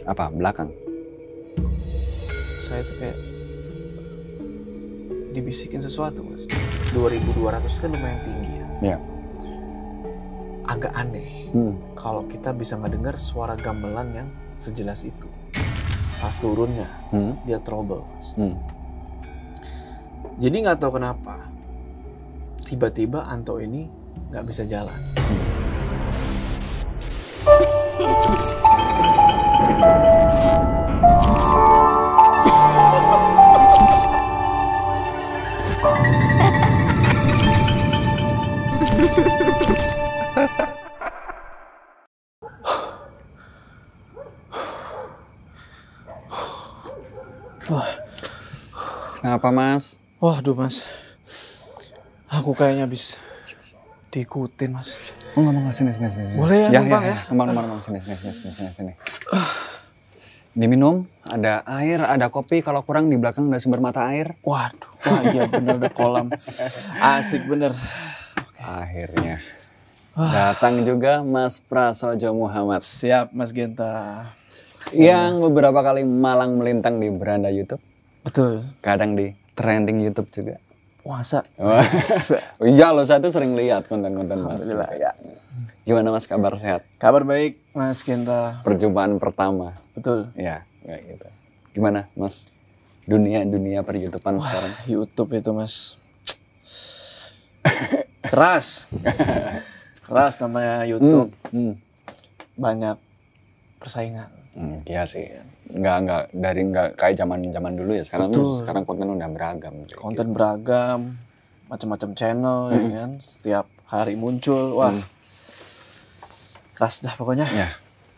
Apa? Belakang? Saya tuh kayak dibisikin sesuatu, Mas. 2200 kan lumayan tinggi ya. Iya. Agak aneh kalau kita bisa ngedengar suara gamelan yang sejelas itu. Pas turunnya dia trouble, Mas. Jadi nggak tahu kenapa tiba-tiba Anto ini nggak bisa jalan. Kenapa, Mas? Waduh, Mas. Aku kayaknya habis diikutin, Mas. Oh, ngomong sini. Boleh ya, numpang ya? Numpang, sini. Diminum, ada air, ada kopi. Kalau kurang di belakang ada sumber mata air. Waduh, wah iya bener ada kolam. Asik bener. Akhirnya datang juga Mas Prasojo Muhammad. Siap, Mas Genta. Yang beberapa kali malang melintang di beranda YouTube. Betul. Kadang di trending YouTube juga. Masa? Iya loh, saya tuh sering lihat konten-konten Mas. Alhamdulillah ya. Gimana Mas, kabar sehat? Kabar baik, Mas Genta. Perjumpaan pertama. Betul. Ya, kayak gitu. Gimana Mas? Dunia per YouTubean sekarang. YouTube itu, Mas. Keras. Keras namanya YouTube. Banyak persaingan. Iya sih. Enggak kayak zaman dulu ya. Sekarang konten udah beragam. Konten beragam, macam-macam channel ya kan. Setiap hari muncul. Wah. Keras dah pokoknya. Ya.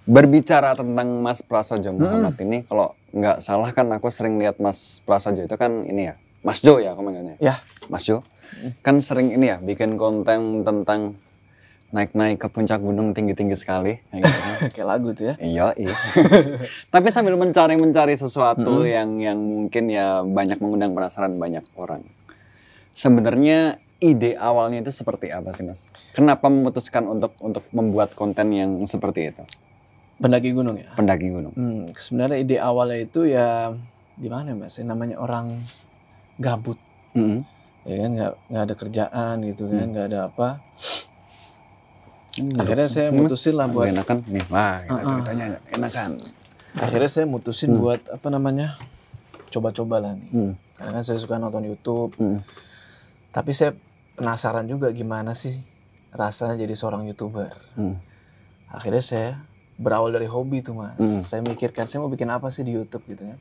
Berbicara tentang Mas Prasojo Muhammad ini, kalau nggak salah kan aku sering lihat Mas Prasojo itu kan ini ya, Mas Jo ya aku manggilnya. Ya. Mas Jo. Kan sering ini ya bikin konten tentang naik-naik ke puncak gunung tinggi-tinggi sekali. Gitu. Kayak lagu tuh ya. Iya. Tapi sambil mencari sesuatu yang mungkin ya banyak mengundang penasaran banyak orang. Sebenarnya ide awalnya itu seperti apa sih Mas? Kenapa memutuskan untuk membuat konten yang seperti itu? Pendaki gunung ya? Pendaki gunung. Sebenarnya ide awalnya itu ya gimana Mas? Namanya orang gabut. Ya kan nggak ada kerjaan gitu kan, nggak ada apa. Akhirnya saya mutusin lah buat enakan nih. Wah, kita ceritanya enakan. Akhirnya saya mutusin buat apa namanya? Coba-coba lah nih. Karena kan saya suka nonton YouTube. Tapi saya penasaran juga gimana sih rasanya jadi seorang YouTuber. Akhirnya saya berawal dari hobi tuh Mas. Saya mikirkan saya mau bikin apa sih di YouTube gitu kan.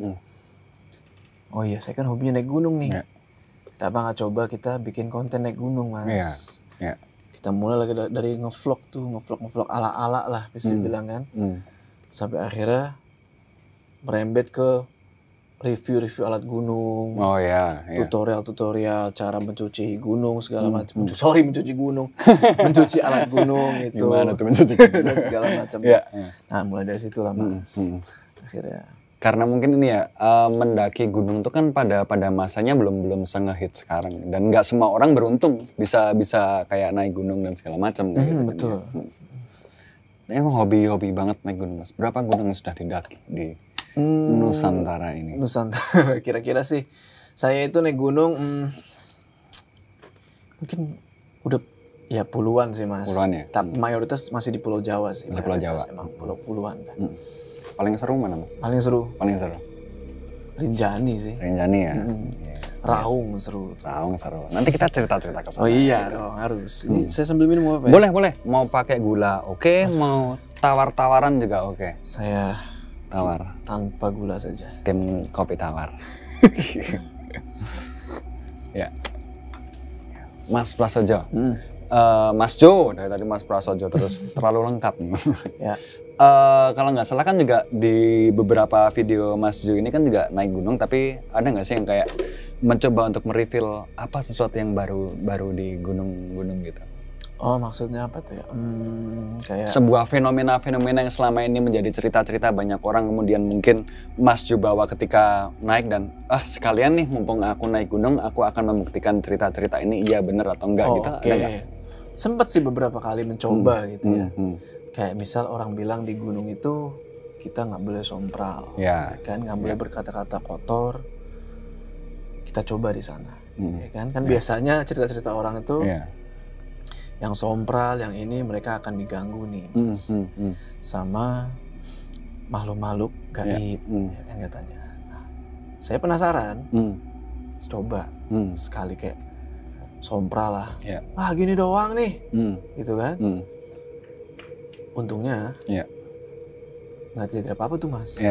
Oh iya, saya kan hobinya naik gunung nih. Kenapa nggak coba kita bikin konten naik gunung Mas. Kita mulai lagi dari ngevlog ala-ala lah bisa dibilang kan. Sampai akhirnya merembet ke review alat gunung. Oh ya. Tutorial cara mencuci gunung segala macam. Mencuci gunung. Mencuci alat gunung itu. Gimana tuh mencuci gunung? Segala macam. Nah, mulai dari situ lah Mas. Akhirnya. Karena mungkin ini ya, mendaki gunung tuh kan pada masanya belum sengehit sekarang, dan nggak semua orang beruntung bisa kayak naik gunung dan segala macam kayak gitu. Betul. Emang hobi banget naik gunung Mas. Berapa gunung yang sudah didaki di Nusantara ini? Nusantara kira-kira sih saya itu naik gunung mungkin udah ya puluhan sih Mas. Puluhan ya. Tapi mayoritas masih di Pulau Jawa sih. Di Pulau Jawa. Emang puluhan. Paling seru mana Mas? Paling seru Rinjani sih. Rinjani ya. Raung seru. Nanti kita cerita ke sana. Oh iya dong, harus. Saya sambil minum apa ya? Boleh. Mau pakai gula oke, mau tawar-tawaran juga oke. Saya tawar tanpa gula saja. Tim kopi tawar. Ya. Mas Prasojo. Mas Jo, dari tadi Mas Prasojo terus terlalu lengkap nih. Ya. Kalau nggak salah kan juga di beberapa video Mas Jo ini kan juga naik gunung, tapi ada nggak sih yang kayak mencoba untuk mereveal apa sesuatu yang baru di gunung gitu? Oh, maksudnya apa tuh ya? Kayak sebuah fenomena yang selama ini menjadi cerita-cerita banyak orang, kemudian mungkin Mas Jo bawa ketika naik dan sekalian nih mumpung aku naik gunung, aku akan membuktikan cerita-cerita ini iya bener atau enggak gitu. Ada nggak? Sempet sih beberapa kali mencoba gitu ya. Kayak misal orang bilang di gunung itu kita nggak boleh sompral, Ya. kan nggak boleh berkata-kata kotor. Kita coba di sana, ya kan? Kan biasanya cerita-cerita orang itu yang sompral, yang ini mereka akan diganggu nih, Mas, sama makhluk-makhluk gaib, ya kan katanya. Nah, saya penasaran, coba sekali kayak sompral lah, ah gini doang nih, gitu kan? Untungnya nggak terjadi apa-apa tuh, Mas.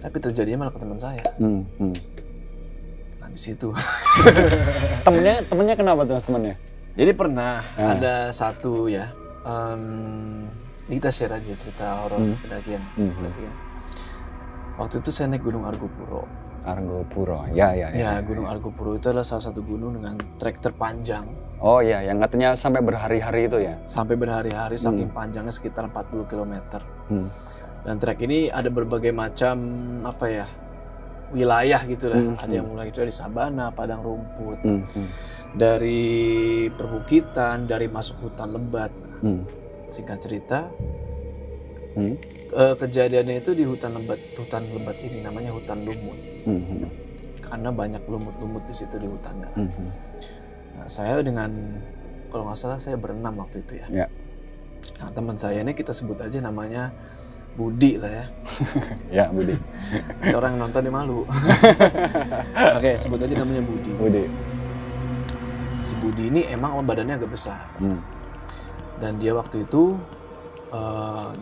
Tapi terjadinya malah ke teman saya. Nah di situ. Temennya kenapa tuh Mas temennya? Jadi pernah ada satu ya, kita share aja cerita horor pendakian. Waktu itu saya naik Gunung Argopuro. Argopuro, ya. Gunung Argopuro itu adalah salah satu gunung dengan trek terpanjang. Oh iya, yang katanya sampai berhari-hari itu ya? Sampai berhari-hari, saking panjangnya sekitar 40 km. Dan trek ini ada berbagai macam wilayah gitu lah. Ada yang mulai dari sabana, padang rumput, dari perbukitan, dari masuk hutan lebat. Singkat cerita, kejadiannya itu di hutan lebat ini namanya hutan lumut. Karena banyak lumut-lumut di situ di hutannya. Nah, saya kalau nggak salah saya berenam waktu itu ya. Nah, teman saya ini kita sebut aja namanya Budi lah ya. Ya, Budi. Ada orang yang nonton di malu. Oke, sebut aja namanya Budi. Si Budi ini emang badannya agak besar. Dan dia waktu itu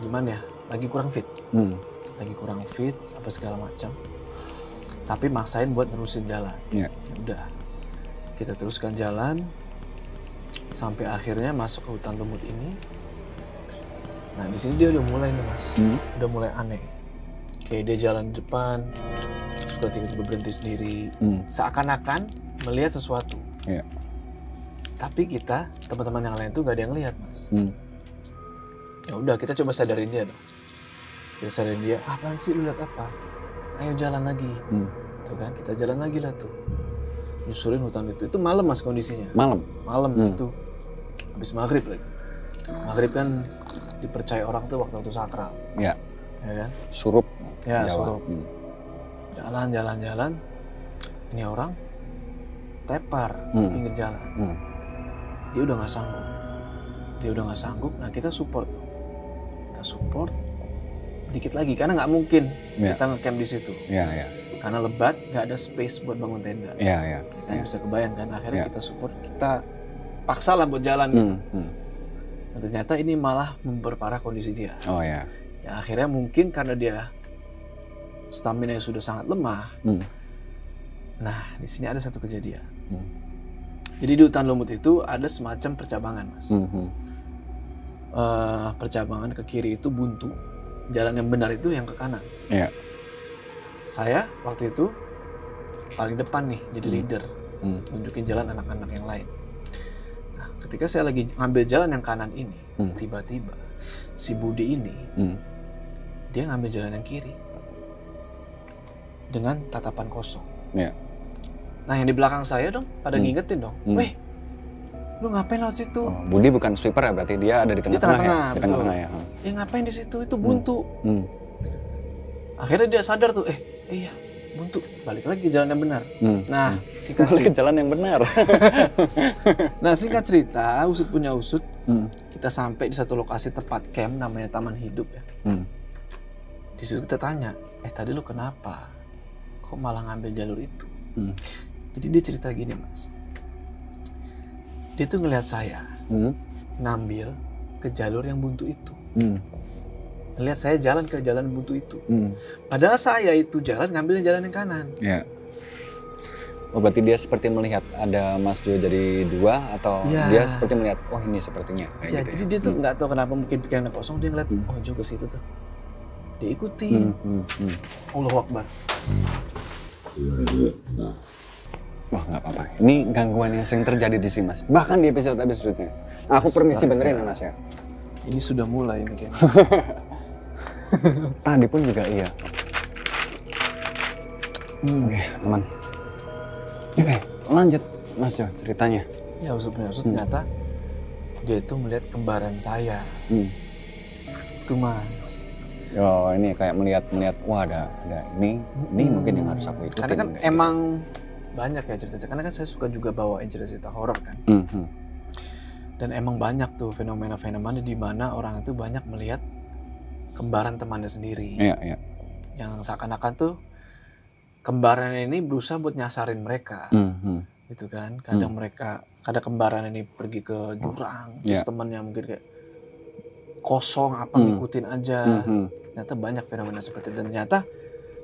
gimana ya? Lagi kurang fit. Apa segala macam. Tapi maksain buat nerusin jalan. Ya udah. Kita teruskan jalan sampai akhirnya masuk ke hutan lumut ini. Nah di sini dia udah mulai nih Mas, udah mulai aneh. Kayak dia jalan di depan, suka tiba-tiba berhenti sendiri, seakan-akan melihat sesuatu. Tapi kita, teman-teman yang lain tuh gak ada yang lihat Mas. Ya udah kita coba sadarin dia dong. Kita sadarin dia, apaan sih lu lihat apa? Ayo jalan lagi. Tuh kan, kita jalan lagi lah tuh. Nyusurin hutan itu malam Mas kondisinya. Malam itu, habis maghrib lagi. Maghrib kan dipercaya orang tuh waktu sakral. Ya kan? Surup. Ya, surup. Jalan. Ini orang tepar di pinggir jalan. Dia udah nggak sanggup. Nah kita support. Dikit lagi karena nggak mungkin kita ngecamp di situ. Karena lebat, nggak ada space buat bangun tenda. Kita bisa kebayangkan. Akhirnya kita support, kita paksalah buat jalan gitu. Nah, ternyata ini malah memperparah kondisi dia. Ya akhirnya mungkin karena dia stamina sudah sangat lemah. Nah di sini ada satu kejadian. Jadi di hutan lumut itu ada semacam percabangan Mas. Percabangan ke kiri itu buntu. Jalan yang benar itu yang ke kanan. Saya waktu itu paling depan nih jadi leader. Nunjukin jalan anak-anak yang lain. Ketika saya lagi ngambil jalan yang kanan ini, tiba-tiba si Budi ini, dia ngambil jalan yang kiri dengan tatapan kosong. Nah yang di belakang saya dong, pada ngingetin dong, weh, lu ngapain lewat situ? Budi bukan sweeper ya, berarti dia ada di tengah-tengah ya? Di tengah-tengah ya. Ngapain di situ? Itu buntu. Akhirnya dia sadar tuh, iya. Buntu, balik lagi ke jalan yang benar. Nah, balik ke jalan yang benar. Nah, singkat cerita, usut punya usut, kita sampai di satu lokasi tempat camp namanya Taman Hidup ya. Di situ kita tanya, tadi lu kenapa? Kok malah ngambil jalur itu? Jadi dia cerita gini Mas, dia tuh ngelihat saya ngambil ke jalur yang buntu itu. Lihat saya jalan ke jalan buntu itu. Padahal saya itu jalan ngambil jalan yang kanan. Oh berarti dia seperti melihat ada Mas Jo jadi dua atau dia seperti melihat ini sepertinya. Gitu jadi dia tuh nggak tahu kenapa mungkin pikirannya kosong, dia ngeliat Jo ke situ tuh. Dia ikutin. Allahu Akbar. Wah nggak apa-apa. Ini gangguan yang sering terjadi di sini Mas. Bahkan di episode-episodenya. Aku permisi benerin Mas ya. Ini sudah mulai ini kayaknya. Tadi pun juga iya. Oke, aman. Oke, lanjut Mas Jo ceritanya. Ya usut ternyata dia itu melihat kembaran saya. Itu Mas. Oh ini kayak melihat wah ada ini mungkin yang harus aku ikutin. Karena kan emang banyak ya cerita-cerita. Karena kan saya suka juga bawain cerita-cerita horor kan. Dan emang banyak tuh fenomena-fenomena di mana orang itu banyak melihat kembaran temannya sendiri. Iya. Yang seakan-akan tuh kembarannya ini berusaha buat nyasarin mereka. Gitu kan. Kadang kembaran ini pergi ke jurang, terus temannya mungkin kayak kosong ngikutin aja. Ternyata banyak fenomena seperti itu. Dan ternyata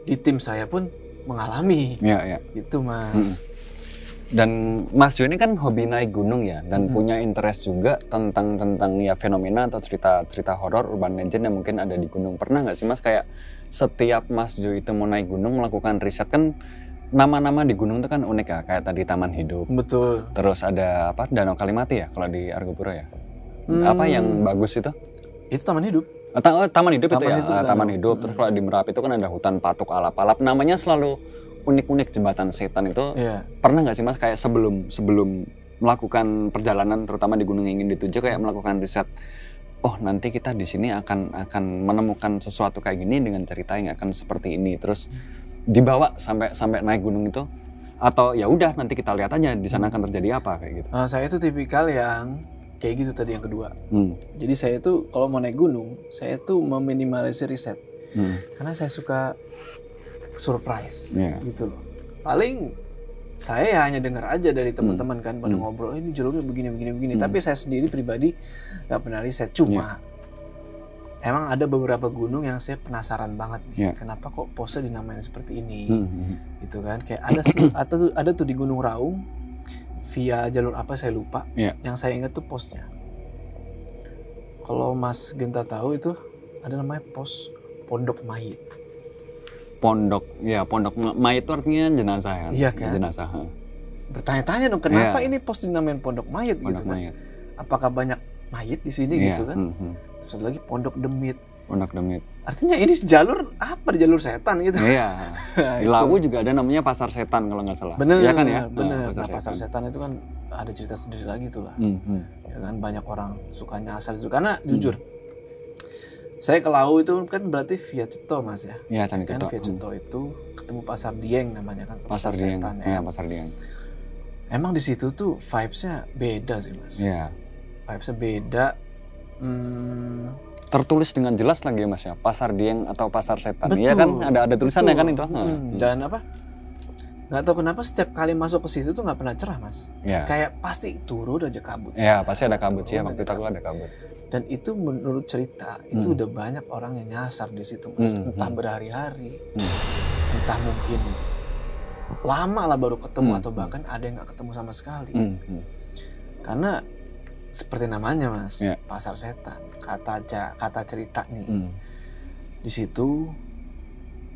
di tim saya pun mengalami. Itu Mas. Dan Mas Jo ini kan hobi naik gunung ya, dan punya interest juga tentang ya fenomena atau cerita horor urban legend yang mungkin ada di gunung. Pernah nggak sih Mas kayak setiap Mas Jo itu mau naik gunung melakukan riset, kan nama-nama di gunung itu kan unik ya, kayak tadi Taman Hidup. Betul. Terus ada Danau Kalimati ya kalau di Argopuro ya. Apa yang bagus itu? Itu Taman Hidup. Taman Hidup itu ya, Taman Hidup. Terus kalau di Merapi itu kan ada hutan patuk alap-alap. Namanya selalu unik-unik, Jembatan Setan itu. Pernah nggak sih Mas kayak sebelum melakukan perjalanan, terutama di gunung yang ingin dituju, kayak melakukan riset? Oh nanti kita di sini akan menemukan sesuatu kayak gini dengan cerita yang akan seperti ini. Terus dibawa sampai naik gunung itu, atau ya udah nanti kita lihat aja di sana akan terjadi apa kayak gitu. Saya itu tipikal yang kayak gitu tadi yang kedua. Jadi saya itu kalau mau naik gunung, saya tuh meminimalisir riset. Karena saya suka surprise gitu loh. Paling saya hanya dengar aja dari teman-teman kan pada ngobrol, ini jalurnya begini. Tapi saya sendiri pribadi nggak pernah riset. Cuma emang ada beberapa gunung yang saya penasaran banget nih. Kenapa kok posnya dinamain seperti ini? Gitu kan. Kayak ada tuh di Gunung Raung, via jalur apa saya lupa. Yang saya ingat tuh posnya. Kalau Mas Genta tahu itu ada namanya pos Pondok Mayit. Pondok Mayit itu artinya jenazah ya? Iya kan? Jenazah. Bertanya-tanya dong kenapa ini pos dinamain Pondok Mayit gitu kan? Mayit. Apakah banyak mayit di sini gitu kan? Terus ada lagi Pondok Demit. Artinya ini jalur apa, di jalur setan gitu. Iya. Di Lawu juga ada namanya Pasar Setan kalau nggak salah. Bener. Iya kan ya? Bener. Pasar Setan itu kan ada cerita sendiri lagi tuh lah. Ya kan banyak orang suka nyasar itu. Karena jujur, saya ke Lawu itu kan berarti via Ceto Mas ya. Iya, Candi Kan Ceto. via Ceto itu ketemu Pasar Dieng namanya kan. Pasar Dieng. Setan, Iya, Pasar Dieng. Emang di situ tuh vibes-nya beda sih Mas. Iya. Vibes-nya beda. Tertulis dengan jelas lagi ya Mas ya, Pasar Dieng atau Pasar Setan. Iya kan, ada tulisannya kan itu. Dan nggak tahu kenapa setiap kali masuk ke situ tuh nggak pernah cerah Mas. Kayak pasti turun aja kabut. Iya, pasti ada kabut sih ya, waktu itu aku ada kabut. Dan itu menurut cerita itu udah banyak orang yang nyasar di situ Mas. Entah berhari-hari, entah mungkin lama lah baru ketemu, atau bahkan ada yang nggak ketemu sama sekali. Karena seperti namanya Mas, Pasar Setan, kata cerita nih. Di situ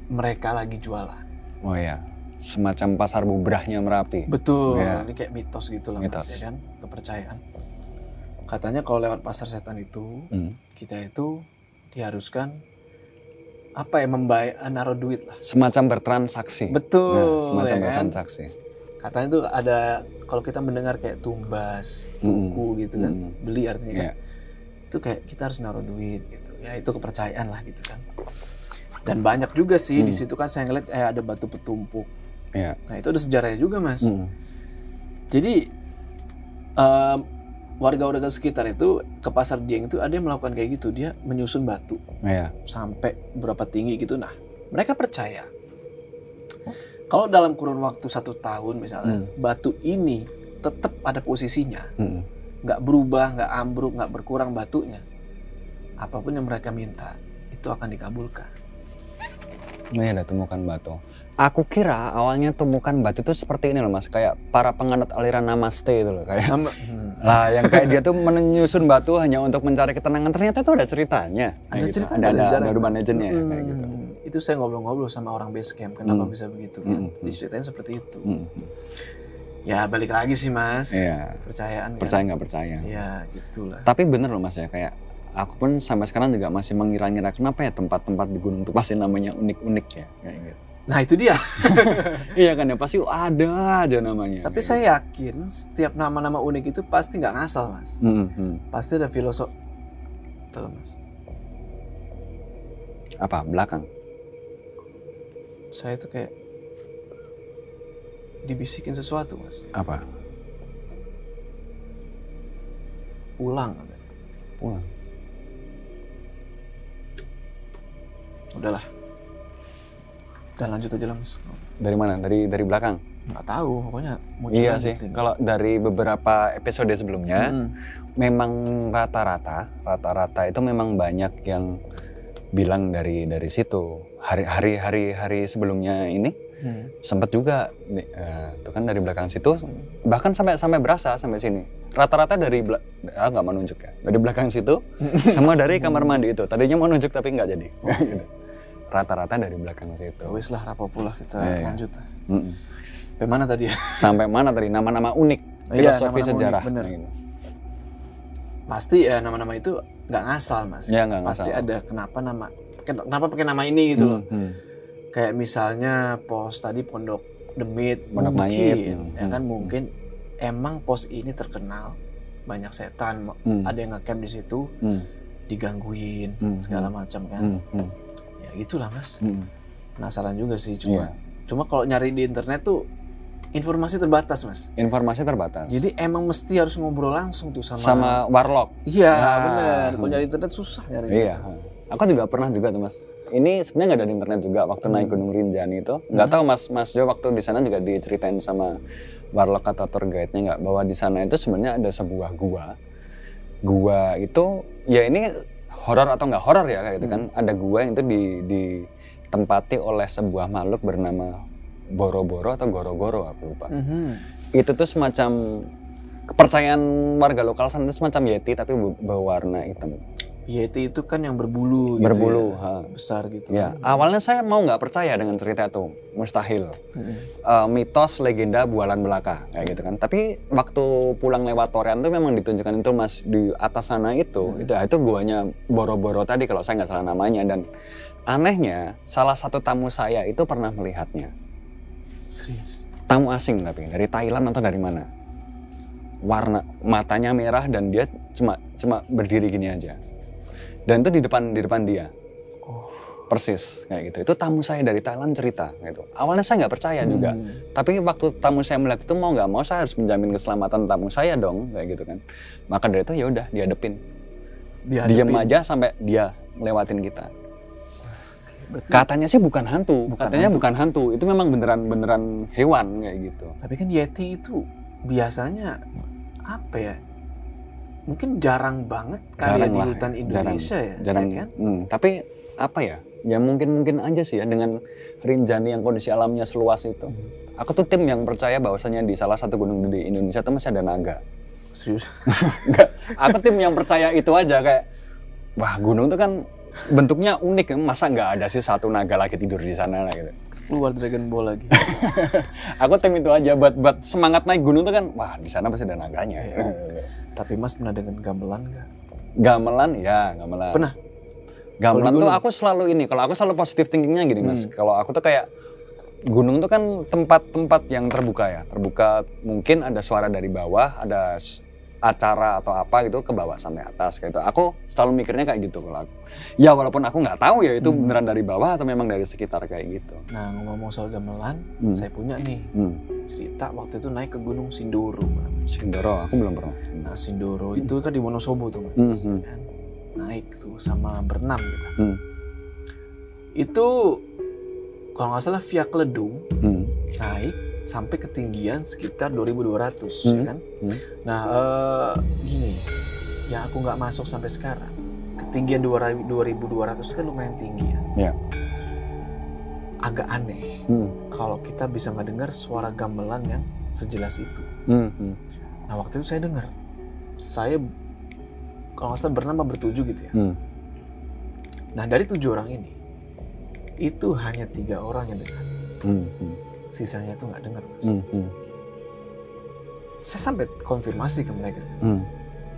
mereka lagi jualan. Oh iya, semacam pasar bubrahnya Merapi. Betul, ini kayak mitos gitu lah Mas, ya kan, kepercayaan. Katanya kalau lewat Pasar Setan itu, kita itu diharuskan naruh duit lah. Semacam bertransaksi. Betul. Semacam ya bertransaksi. Katanya tuh ada, kalau kita mendengar kayak tumbas, tuku gitu kan, beli artinya kan, itu kayak kita harus naruh duit gitu. Ya itu kepercayaan lah gitu kan. Dan banyak juga sih di situ kan saya ngeliat ada batu petumpuk. Nah itu ada sejarahnya juga Mas. Jadi warga-warga sekitar itu ke Pasar Dieng itu ada yang melakukan kayak gitu, dia menyusun batu sampai berapa tinggi gitu. Nah mereka percaya kalau dalam kurun waktu 1 tahun misalnya, batu ini tetap ada posisinya, nggak berubah, nggak ambruk, nggak berkurang batunya, apapun yang mereka minta itu akan dikabulkan. Ada temukan batu. Aku kira awalnya tumbukan batu itu seperti ini loh Mas, kayak para penganut aliran Namaste itu loh, kayak lah yang kayak dia tuh menyusun batu hanya untuk mencari ketenangan. Ternyata itu ada ceritanya. Ada gitu. ceritanya, ada urban legendnya kayak gitu. Itu saya ngobrol-ngobrol sama orang base camp, kenapa bisa begitu kan? Diceritain seperti itu. Ya balik lagi sih Mas, percayaan. Percaya nggak percaya? Ya gitulah. Tapi bener loh Mas ya, kayak aku pun sampai sekarang juga masih mengira-ngira kenapa ya tempat-tempat di gunung itu pasti namanya unik-unik ya kayak gitu. Nah itu dia. Iya kan ya, pasti ada aja namanya. Tapi saya yakin setiap nama-nama unik itu pasti nggak ngasal Mas. Pasti ada filosofi. Mas. Apa? Belakang? Saya tuh kayak dibisikin sesuatu, Mas. Apa? Pulang. Pulang. Udahlah. Kita lanjut aja lah, Mas. Dari mana? Dari belakang? Nggak tahu, pokoknya muncul Iya aja sih. gitu. Kalau dari beberapa episode sebelumnya, memang rata-rata itu memang banyak yang bilang dari situ. Hari sebelumnya ini sempat juga itu kan dari belakang situ, bahkan sampai berasa sampai sini. Rata-rata dari nggak mau nunjuk ya. Dari belakang situ sama dari kamar mandi itu. Tadinya mau nunjuk tapi nggak jadi. Rata-rata dari belakang situ. Wis lah, rapopo lah kita lanjut. Sampai mana tadi ya? Sampai mana tadi? Nama-nama unik, filosofi sejarah. Bener. Gitu. Pasti ya nama-nama itu nggak ngasal, Mas. Ya, nggak Pasti ngasal. ada kenapa pakai nama ini gitu loh. Kayak misalnya pos tadi Pondok Demit, Pondok mungkin, Mayit. ya kan mungkin emang pos ini terkenal banyak setan, ada yang ngecamp di situ, digangguin segala macam kan. Ya gitulah, Mas. Penasaran juga sih cuma kalau nyari di internet tuh informasi terbatas, Mas. Informasi terbatas. Jadi emang mesti harus ngobrol langsung tuh sama warlock. Iya, bener. Kalau nyari internet susah nyari. Iya. Aku juga pernah juga tuh, Mas. Ini sebenarnya nggak ada di internet juga waktu naik Gunung Rinjani itu. Nggak tahu Mas Jo waktu di sana juga diceritain sama warlock atau tour guide-nya nggak, bahwa di sana itu sebenarnya ada sebuah gua. Gua itu ya ini horor atau nggak horor ya kayak gitu kan. Ada gua yang itu ditempati oleh sebuah makhluk bernama Boro-Boro atau Goro-Goro, aku lupa. Itu tuh semacam kepercayaan warga lokal sana itu semacam yeti tapi berwarna hitam. Yeti itu kan yang berbulu gitu. Berbulu, ya. Besar gitu. Ya, awalnya saya mau nggak percaya dengan cerita itu, mustahil. Mitos, legenda, bualan belaka kayak gitu kan. Tapi waktu pulang lewat Torean tuh memang ditunjukkan itu, Mas, di atas sana itu guanya Boro-Boro tadi kalau saya nggak salah namanya. Dan anehnya salah satu tamu saya itu pernah melihatnya. Serius? Tamu asing tapi dari Thailand atau dari mana? Warna matanya merah dan dia cuma berdiri gini aja. Dan itu di depan dia. Persis kayak gitu. Itu tamu saya dari Thailand cerita gitu. Awalnya saya nggak percaya juga. Tapi waktu tamu saya melihat itu mau nggak mau saya harus menjamin keselamatan tamu saya dong kayak gitu kan. Maka dari itu ya udah dihadepin. Diam aja sampai dia lewatin kita. Berarti katanya sih bukan hantu. Bukan hantu. Itu memang beneran hewan kayak gitu. Tapi kan Yeti itu biasanya apa ya? Mungkin jarang banget kali di hutan Indonesia jarang. Ya kan? Tapi apa ya? Ya mungkin aja sih ya dengan Rinjani yang kondisi alamnya seluas itu. Aku tuh tim yang percaya bahwasanya di salah satu gunung di Indonesia tuh masih ada naga. Serius? Enggak. Aku tim yang percaya itu aja kayak wah, gunung tuh kan bentuknya unik, masa nggak ada sih satu naga lagi tidur di sana lah gitu. Keluar Dragon Ball lagi. Aku tim itu aja buat semangat naik gunung tuh kan, wah di sana pasti ada naganya. Tapi Mas pernah dengan gamelan nggak? Gamelan ya, gamelan. Pernah. Gamelan tuh aku selalu kalau aku selalu positive thinkingnya gini, Mas. Kalau aku tuh kayak gunung tuh kan tempat-tempat yang terbuka ya, terbuka, mungkin ada suara dari bawah, ada acara atau apa gitu ke bawah sampai atas gitu. Aku selalu mikirnya kayak gitu kalau aku. Ya walaupun aku nggak tahu ya itu beneran dari bawah atau memang dari sekitar kayak gitu. Nah, ngomong soal gamelan, saya punya nih cerita waktu itu naik ke Gunung Sindoro. Sindoro, aku belum pernah. Nah, Sindoro itu kan di Wonosobo tuh, Mas. Kan? Naik tuh sama berenam gitu. Itu kalau nggak salah via Kledung, naik sampai ketinggian sekitar 2.200 ya kan. Nah gini, yang aku nggak masuk sampai sekarang, ketinggian 2.200 kan lumayan tinggi ya. Agak aneh kalau kita bisa ngedengar suara gamelan yang sejelas itu. Nah waktu itu saya dengar, saya kalau nggak salah bernama bertujuh gitu ya. Nah dari 7 orang ini, itu hanya 3 orang yang dengar. Sisanya tuh nggak dengar, Mas. Saya sampai konfirmasi ke mereka.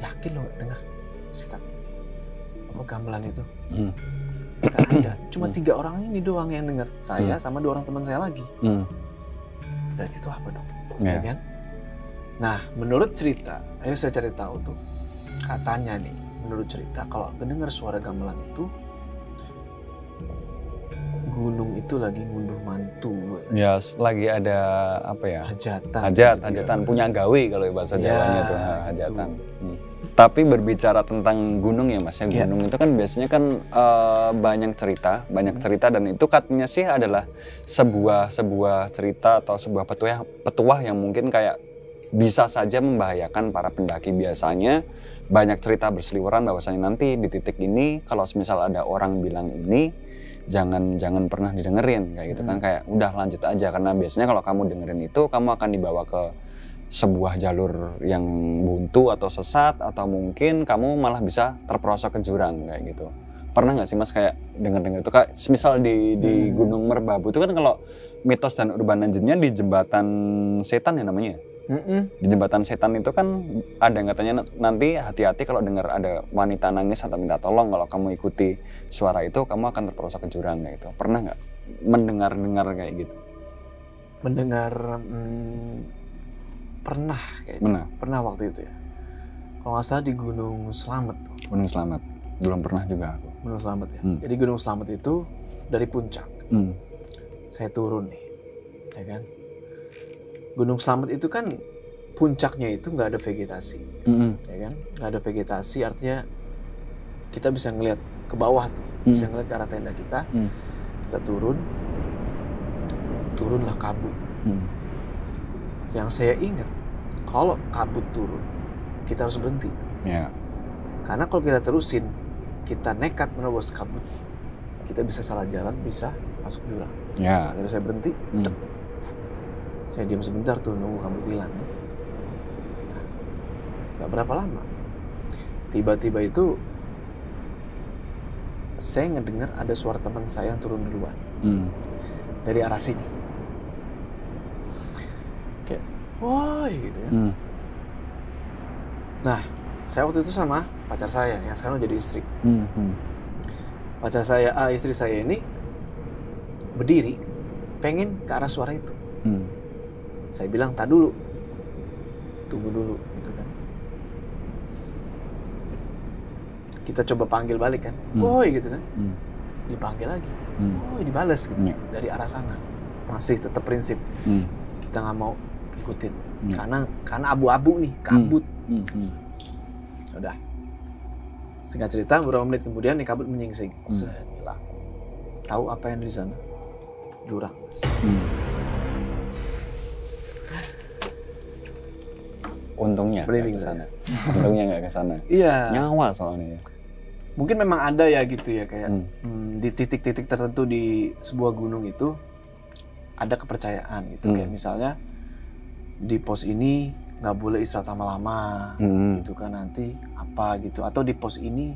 Yakin lo nggak dengar? Apa gamelan itu? Nggak ada. Cuma 3 orang ini doang yang dengar. Saya sama 2 orang teman saya lagi. Berarti itu apa dong? Ya kan? Nah, menurut cerita, akhirnya saya cari tahu tuh. Katanya nih, menurut cerita kalau dengar suara gamelan itu itu lagi ngunduh mantu. Ya, lagi ada apa ya? Hajatan. Punya gawe kalau bahasa Ya, Jawanya itu hajatan. Tapi berbicara tentang gunung ya Mas, ya gunung itu kan biasanya kan banyak cerita dan itu katanya sih adalah sebuah cerita atau sebuah petuah yang mungkin kayak bisa saja membahayakan para pendaki. Biasanya banyak cerita berseliweran bahwasanya nanti di titik ini kalau misal ada orang bilang ini jangan pernah didengerin kayak gitu kan, kayak udah lanjut aja karena biasanya kalau kamu dengerin itu kamu akan dibawa ke sebuah jalur yang buntu atau sesat atau mungkin kamu malah bisa terperosok ke jurang kayak gitu. Pernah nggak sih Mas kayak dengar itu kayak misal di Gunung Merbabu itu kan kalau mitos dan urban legendnya di jembatan setan ya namanya. Di jembatan setan itu kan ada yang katanya nanti hati-hati kalau dengar ada wanita nangis atau minta tolong, kalau kamu ikuti suara itu kamu akan terperosok ke jurang kayak gitu. Pernah nggak mendengar kayak gitu? Mendengar pernah kayaknya. Pernah waktu itu ya. Kalau nggak salah di Gunung Slamet. Gunung Slamet. Belum pernah juga aku. Gunung Slamet ya. Jadi Gunung Slamet itu dari puncak. Saya turun nih, ya kan. Gunung Slamet itu kan puncaknya itu nggak ada vegetasi, ya kan? Nggak ada vegetasi artinya kita bisa ngelihat ke bawah tuh, bisa ngelihat ke arah tenda kita. Kita turunlah kabut. Yang saya ingat, kalau kabut turun, kita harus berhenti. Karena kalau kita terusin, kita nekat menerobos kabut, kita bisa salah jalan, bisa masuk jurang. Akhirnya saya berhenti. Saya diam sebentar tuh nunggu kabut hilang. Gak berapa lama, tiba-tiba itu saya ngedengar ada suara teman saya yang turun duluan dari arah sini. Kayak, woi gitu kan. Nah, saya waktu itu sama pacar saya yang sekarang udah jadi istri. Pacar saya, istri saya ini berdiri, pengen ke arah suara itu. Saya bilang, tak dulu, tunggu dulu, gitu kan. Kita coba panggil balik kan, woi gitu kan. Dipanggil lagi, woi dibales gitu dari arah sana. Masih tetap prinsip, kita nggak mau ikutin, karena abu-abu nih, kabut. Udah, singkat cerita, beberapa menit kemudian nih kabut menyingsing, hilang. Tahu apa yang di sana? Jurang. Untungnya nggak ke sana. Untungnya nggak ke sana. Iya. Nyawa soalnya. Mungkin memang ada ya gitu ya kayak di titik-titik tertentu di sebuah gunung itu ada kepercayaan gitu. Kayak misalnya di pos ini nggak boleh istirahat lama-lama gitu kan, nanti apa gitu. Atau di pos ini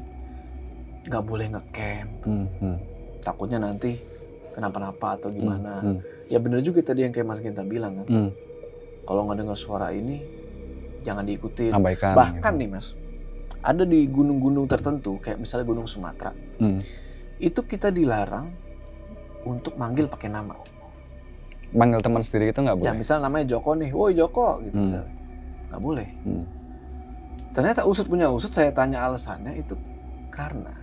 nggak boleh ngecamp. Takutnya nanti kenapa-napa atau gimana. Ya bener juga tadi yang kayak Mas Genta bilang kan. Kalau nggak dengar suara ini jangan diikutin. Abaikan, bahkan gitu. Nih Mas, ada di gunung-gunung tertentu kayak misalnya Gunung Sumatera, itu kita dilarang untuk manggil pakai nama. Manggil teman sendiri itu nggak boleh? Ya misal namanya Joko nih, woi Joko gitu misalnya. Nggak boleh. Ternyata usut punya usut, saya tanya alasannya itu karena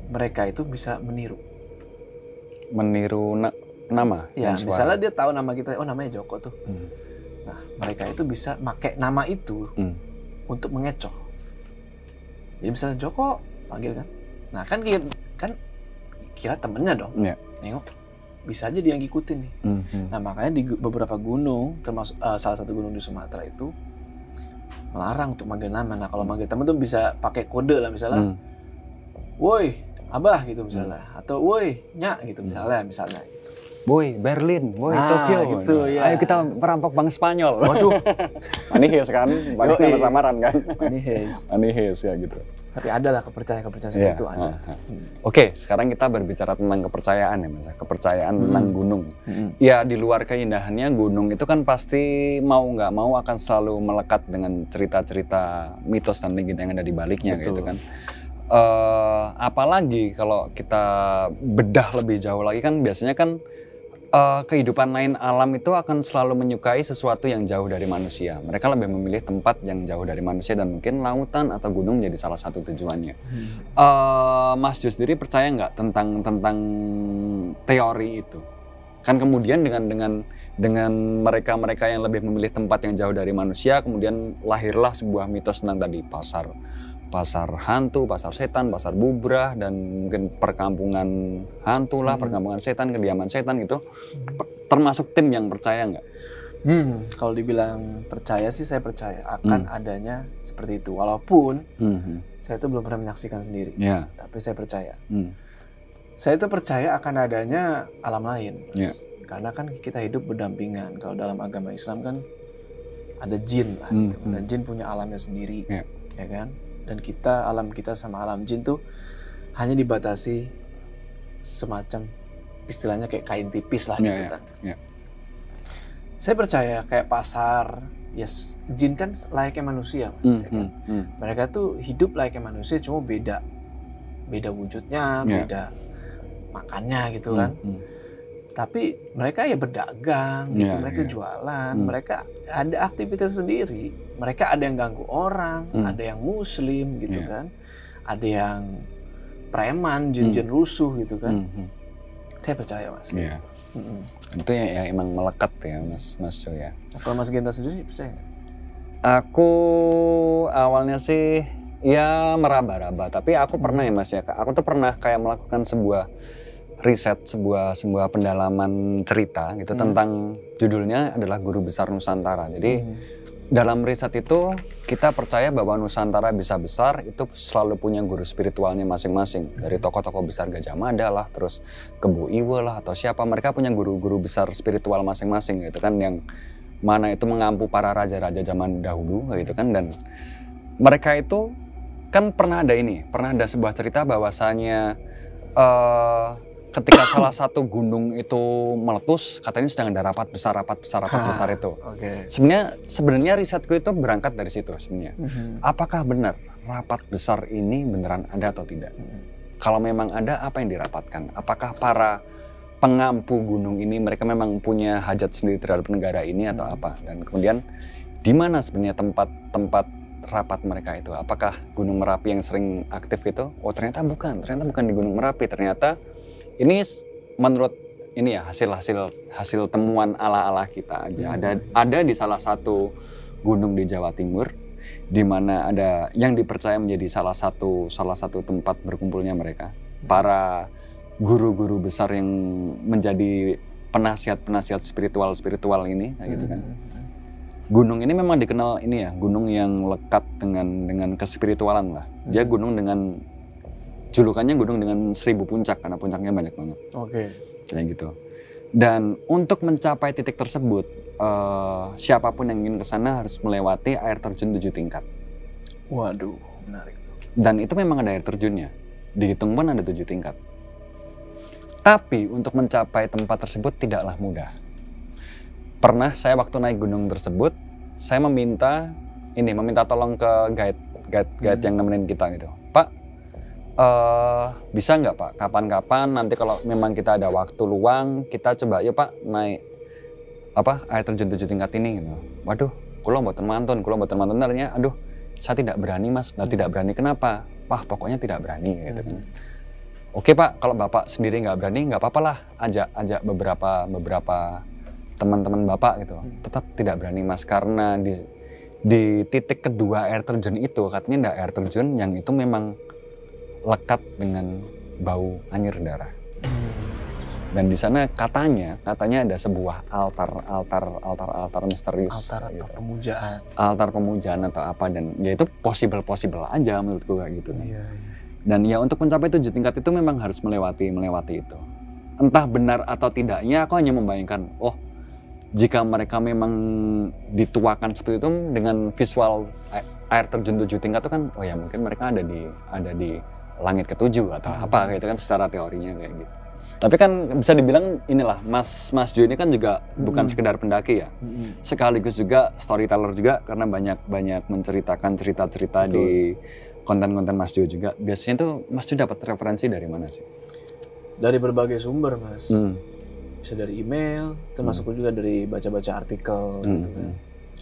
mereka itu bisa meniru. Meniru nama? Ya misalnya dia tahu nama kita, oh namanya Joko tuh. Nah, mereka itu bisa pakai nama itu untuk mengecoh. Jadi misalnya Joko panggil kan. Nah, kan kira temennya dong. Nengok bisa aja dia yang ngikutin nih. Nah, makanya di beberapa gunung termasuk salah satu gunung di Sumatera itu melarang untuk manggil nama. Nah, kalau manggil temen tuh bisa pakai kode lah misalnya. Woi, Abah gitu misalnya, atau woi, Nyak gitu misalnya gitu. Woi, Berlin, woi, Tokyo. Gitu, ya. Ayo kita perampok Bank Spanyol. Waduh. Manihes kan, banyak nama samaran kan. Manihes ya gitu. Tapi ada lah kepercayaan seperti itu ada. Oke, sekarang kita berbicara tentang kepercayaan ya Mas. Kepercayaan tentang gunung. Ya di luar keindahannya gunung itu kan pasti mau nggak mau akan selalu melekat dengan cerita-cerita mitos dan legenda yang ada di baliknya gitu kan. Apalagi kalau kita bedah lebih jauh lagi kan biasanya kan kehidupan lain alam itu akan selalu menyukai sesuatu yang jauh dari manusia. Mereka lebih memilih tempat yang jauh dari manusia dan mungkin lautan atau gunung jadi salah satu tujuannya. Mas Jo sendiri percaya nggak tentang teori itu? Kan kemudian dengan mereka yang lebih memilih tempat yang jauh dari manusia, kemudian lahirlah sebuah mitos tentang tadi pasar hantu, pasar setan, pasar bubrah, dan mungkin perkampungan hantu lah, perkampungan setan, kediaman setan gitu. Termasuk tim yang percaya nggak? Kalau dibilang percaya sih saya percaya akan adanya seperti itu. Walaupun saya itu belum pernah menyaksikan sendiri, tapi saya percaya. Saya itu percaya akan adanya alam lain, karena kan kita hidup berdampingan. Kalau dalam agama Islam kan ada jin lah, gitu. Dan jin punya alamnya sendiri, ya kan? Dan alam kita sama alam jin tuh hanya dibatasi semacam istilahnya kayak kain tipis lah gitu kan. Saya percaya kayak pasar, jin kan layaknya manusia, Mas, ya kan? Mereka tuh hidup layaknya manusia, cuma beda wujudnya, beda makannya gitu kan. Tapi mereka ya berdagang gitu, mereka jualan, mereka ada aktivitas sendiri. Mereka ada yang ganggu orang, ada yang muslim gitu kan. Ada yang preman, jin-jin rusuh gitu kan. Saya percaya, Mas. Itu ya emang melekat ya Mas Jo ya. Kalau Mas Genta sendiri percaya? Aku awalnya sih ya meraba-raba, tapi aku pernah ya Mas ya. Aku tuh pernah kayak melakukan sebuah riset, sebuah pendalaman cerita gitu tentang, judulnya adalah Guru Besar Nusantara. Jadi dalam riset itu kita percaya bahwa Nusantara bisa besar itu selalu punya guru spiritualnya masing-masing. Dari tokoh-tokoh besar Gajah Mada lah, terus Kebo Iwe lah atau siapa, mereka punya guru-guru besar spiritual masing-masing gitu kan, yang mana itu mengampu para raja-raja zaman dahulu gitu kan. Dan mereka itu kan pernah ada sebuah cerita bahwasanya ketika salah satu gunung itu meletus, katanya sedang ada rapat besar itu. Sebenarnya risetku itu berangkat dari situ sebenarnya. Apakah benar rapat besar ini beneran ada atau tidak? Kalau memang ada, apa yang dirapatkan? Apakah para pengampu gunung ini mereka memang punya hajat sendiri terhadap negara ini atau apa? Dan kemudian di mana sebenarnya tempat rapat mereka itu? Apakah Gunung Merapi yang sering aktif itu? Oh ternyata bukan di Gunung Merapi. Ternyata ini menurut ini ya hasil temuan ala kita aja. Ada di salah satu gunung di Jawa Timur, di mana ada yang dipercaya menjadi salah satu tempat berkumpulnya mereka, para guru-guru besar yang menjadi penasihat spiritual ini, gitu kan. Gunung ini memang dikenal ini ya, gunung yang lekat dengan kespiritualan lah. Dia gunung dengan julukannya gunung dengan 1000 puncak karena puncaknya banyak banget. Kayak gitu. Dan untuk mencapai titik tersebut, siapapun yang ingin ke sana harus melewati air terjun 7 tingkat. Waduh, menarik. Dan itu memang ada air terjunnya. Dihitung pun ada 7 tingkat. Tapi untuk mencapai tempat tersebut tidaklah mudah. Pernah saya waktu naik gunung tersebut, saya meminta tolong ke guide yang nemenin kita gitu. Pak, bisa nggak Pak, kapan-kapan nanti kalau memang kita ada waktu luang, kita coba yuk Pak naik air terjun 7 tingkat ini gitu. Waduh, kula mboten mantun ternyata, aduh saya tidak berani Mas. Tidak berani kenapa? Wah pokoknya tidak berani gitu kan. Oke Pak, kalau Bapak sendiri nggak berani nggak apa-apa lah, ajak beberapa teman-teman Bapak gitu. Tetap tidak berani Mas, karena di titik kedua air terjun itu katanya ada air terjun yang itu memang lekat dengan bau anyir darah. Dan di sana katanya ada sebuah altar misterius. Altar gitu. Pemujaan. Altar pemujaan atau apa, dan ya itu possible aja menurutku kayak gitu. Iya. Dan ya untuk mencapai 7 tingkat itu memang harus melewati itu. Entah benar atau tidaknya, aku hanya membayangkan, jika mereka memang dituakan seperti itu dengan visual air terjun 7 tingkat itu kan, ya mungkin mereka ada di langit ke-7 atau apa gitu kan secara teorinya kayak gitu. Tapi kan bisa dibilang inilah Mas Jo ini kan juga bukan sekedar pendaki ya. Sekaligus juga storyteller juga, karena banyak menceritakan cerita-cerita di konten-konten Mas Jo juga. Biasanya tuh Mas Jo dapat referensi dari mana sih? Dari berbagai sumber Mas. Bisa dari email, termasuk juga dari baca-baca artikel gitu kan.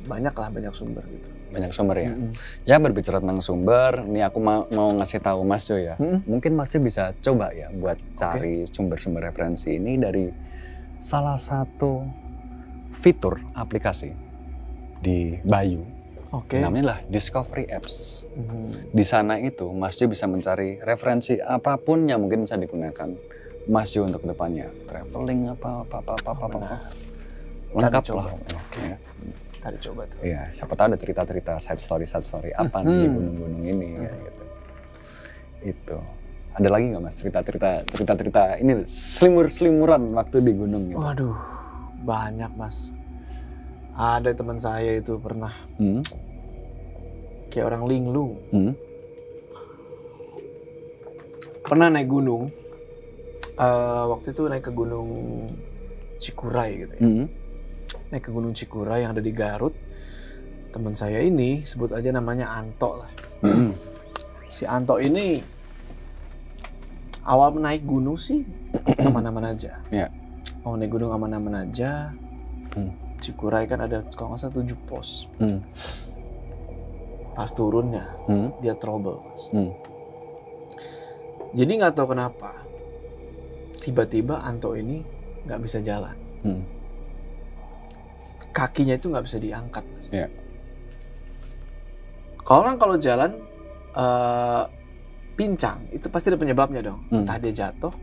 Banyak sumber gitu. Banyak sumber ya. Ya berbicara tentang sumber, nih aku mau ngasih tahu Mas Jo ya. Mungkin Mas Jo bisa coba ya buat cari sumber-sumber referensi ini dari salah satu fitur aplikasi di Bayu. Namanya lah Discovery Apps. Di sana itu Mas Jo bisa mencari referensi apapun yang mungkin bisa digunakan Mas Jo untuk depannya. Traveling apa. Lengkap lah. Oke. Tadi coba tuh. Iya, siapa tahu ada cerita-cerita side story apa nih di gunung-gunung ini ya gitu. Itu. Ada lagi nggak Mas cerita-cerita ini selimur-selimuran waktu di gunung gitu? Waduh, banyak Mas. Ada teman saya itu pernah kayak orang linglung. Pernah naik gunung. Waktu itu naik ke Gunung Cikuray gitu ya. Naik ke Gunung Cikuray yang ada di Garut. Teman saya ini sebut aja namanya Anto lah. Si Anto ini awal naik gunung sih aman-aman aja. Mau naik gunung aman-aman aja. Cikuray kan ada kalau nggak salah 7 pos. Pas turunnya dia trouble Mas. Jadi nggak tahu kenapa tiba-tiba Anto ini nggak bisa jalan. Kakinya itu nggak bisa diangkat Mas. Kalau jalan pincang itu pasti ada penyebabnya dong. Entah dia jatuh,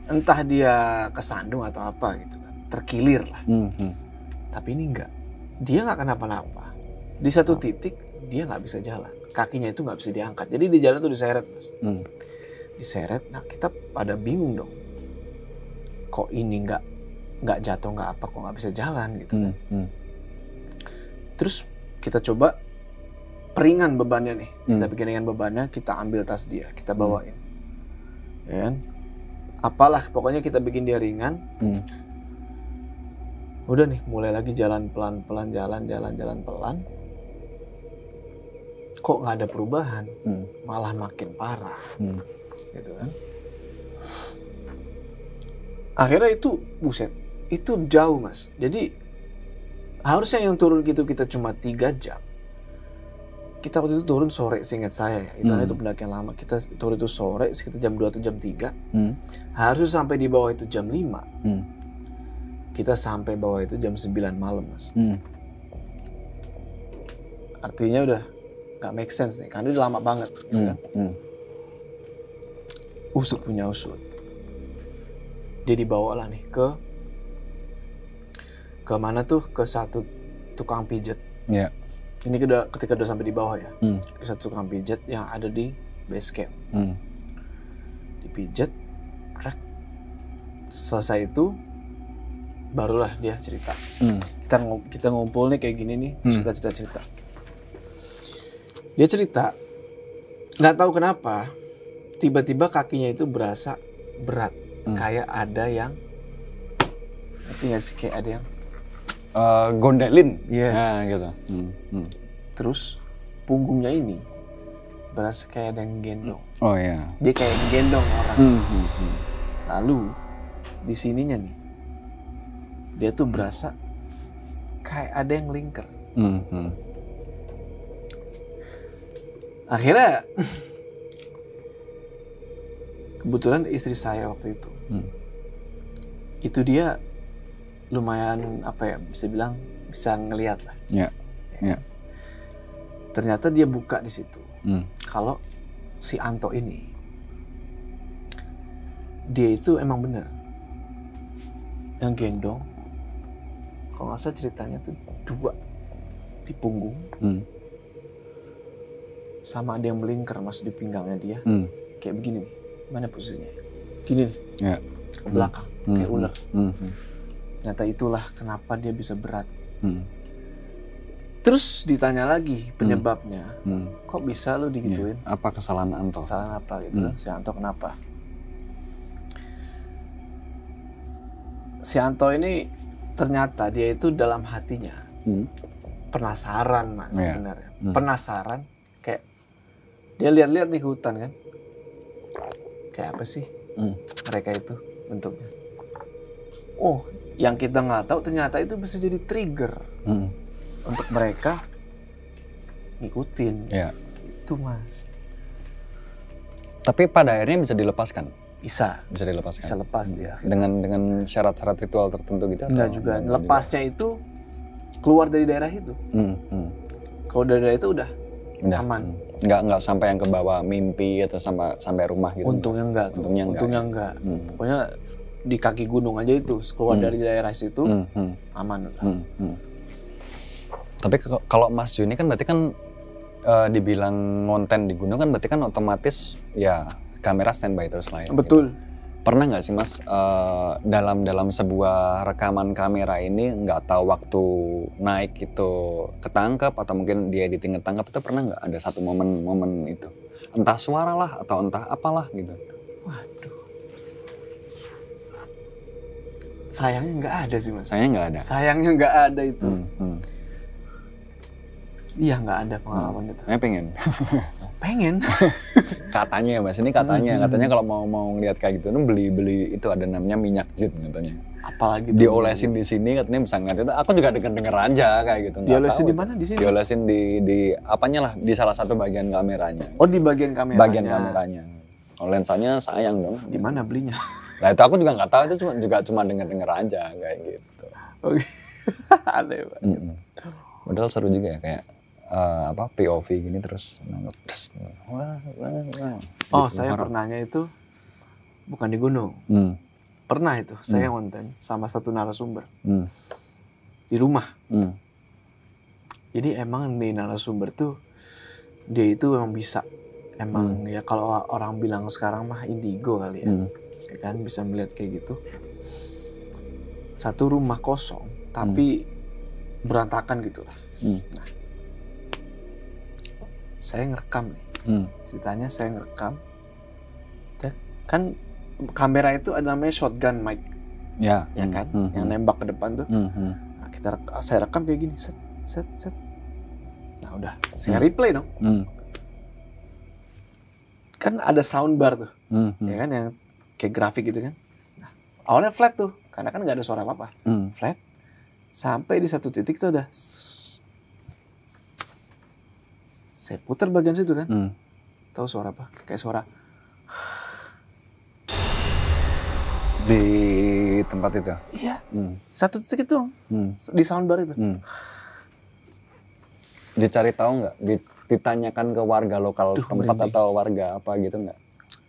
entah dia kesandung atau apa gitu kan, terkilir lah. Tapi ini enggak, dia nggak kenapa-napa. Di satu titik dia nggak bisa jalan, kakinya itu nggak bisa diangkat. Jadi di jalan tuh diseret Mas. Diseret, nah kita pada bingung dong. Kok ini nggak jatuh nggak apa, kok nggak bisa jalan gitu kan. Terus kita coba peringan bebannya nih. Kita bikin ringan bebannya, kita ambil tas dia, kita bawain. Ya kan? Apalah, pokoknya kita bikin dia ringan. Udah nih, mulai lagi jalan pelan-pelan, jalan pelan. Kok nggak ada perubahan, malah makin parah. Gitu kan. Akhirnya itu, buset, itu jauh Mas. Jadi harusnya yang turun gitu kita cuma 3 jam. Kita waktu itu turun sore seingat saya ya. Itu pendakian lama. Kita turun itu sore sekitar jam 2 atau jam 3. Harus sampai di bawah itu jam 5. Kita sampai bawah itu jam 9 malam Mas. Artinya udah gak make sense nih. Karena udah lama banget gitu kan. Usut punya usut. Dia dibawa lah nih ke mana tuh, ke satu tukang pijet. Ini ketika udah sampai di bawah ya. Ke satu tukang pijet yang ada di base camp. Dipijet, selesai itu barulah dia cerita. Kita ngumpul nih kayak gini nih, terus kita cerita. Dia cerita, nggak tahu kenapa tiba-tiba kakinya itu berasa berat. Kayak ada yang, ngerti nggak sih, kayak ada yang gondelin. Yes. Gitu. Terus punggungnya ini berasa kayak ada yang gendong. Oh iya. Dia kayak gendong orang. Lalu di sininya nih, dia tuh berasa kayak ada yang lingkar. Akhirnya kebetulan istri saya waktu itu dia lumayan apa ya, bisa bilang bisa ngelihat lah. Ternyata dia buka di situ. Kalau si Anto ini, dia itu emang bener yang gendong. Kalau nggak salah ceritanya tuh 2 di punggung, sama ada yang melingkar Mas di pinggangnya dia. Kayak begini nih, mana posisinya? Gini nih, ke belakang, kayak ular. Ternyata itulah kenapa dia bisa berat. Terus ditanya lagi penyebabnya, kok bisa lu digituin? Apa kesalahan Anto? Kesalahan apa gitu kan? Si Anto kenapa? Si Anto ini ternyata dia itu dalam hatinya penasaran Mas sebenarnya. Penasaran, kayak dia lihat-lihat di hutan kan. Kayak apa sih mereka itu bentuknya. oh yang kita nggak tahu ternyata itu bisa jadi trigger untuk mereka ngikutin. Ya. Itu Mas. Tapi pada akhirnya bisa dilepaskan. Bisa Dilepaskan. Bisa lepas dia. Dengan syarat-syarat ritual tertentu gitu? Enggak juga. Lepasnya itu keluar dari daerah itu. Kalau dari daerah itu udah aman. Nggak sampai yang ke bawah mimpi atau sampai rumah gitu. Untungnya enggak tuh. Untungnya enggak. Pokoknya di kaki gunung aja itu keluar dari daerah situ aman udah. Tapi kalau Mas Juni kan berarti kan dibilang ngonten di gunung kan berarti kan otomatis ya kamera standby terus lah ya. Betul. Gitu. Pernah nggak sih Mas dalam sebuah rekaman kamera ini nggak tahu waktu naik itu ketangkap atau mungkin di editing ketangkap, itu pernah nggak ada satu momen itu? Entah suara lah atau entah apalah gitu. Waduh. Sayangnya nggak ada sih Mas. Sayangnya nggak ada itu. Iya nggak ada pengalaman itu. Pengen. Katanya Mas, ini katanya kalau mau ngeliat kayak gitu, beli itu ada namanya minyak jin katanya. Apalagi diolesin di sini katanya bisa ngeliat itu. Aku juga denger aja kayak gitu. Diolesin di mana di sini? Diolesin di apanya lah, di salah satu bagian kameranya. Oh di bagian kameranya. Bagian kameranya. Oh, lensanya sayang dong. Di mana belinya? Nah itu aku juga nggak tahu, itu cuma denger aja kayak gitu. Oke. Aneh banget. Padahal seru juga ya kayak POV gini terus nangkep. Oh, saya pernahnya itu bukan di gunung. Pernah itu, saya ngonten sama satu narasumber. Di rumah. Jadi emang di narasumber tuh dia itu memang bisa. Emang ya kalau orang bilang sekarang mah indigo kali ya. Ya kan bisa melihat kayak gitu. Satu rumah kosong tapi berantakan gitu lah. Nah, saya ngerekam nih. Ceritanya saya ngerekam. Kan kamera itu ada namanya shotgun mic. Ya kan? Yang nembak ke depan tuh. Nah, saya rekam kayak gini. Set. Nah, udah. Saya replay dong. Kan ada soundbar tuh. Ya kan yang kayak grafik gitu kan. Nah, awalnya flat tuh. Karena kan nggak ada suara apa-apa. Flat. Sampai di satu titik tuh udah saya putar bagian situ kan. Tahu suara apa? Kayak suara di tempat itu. Iya. Satu titik itu. Di soundbar itu. Dicari tahu nggak? Ditanyakan ke warga lokal setempat atau warga apa gitu nggak?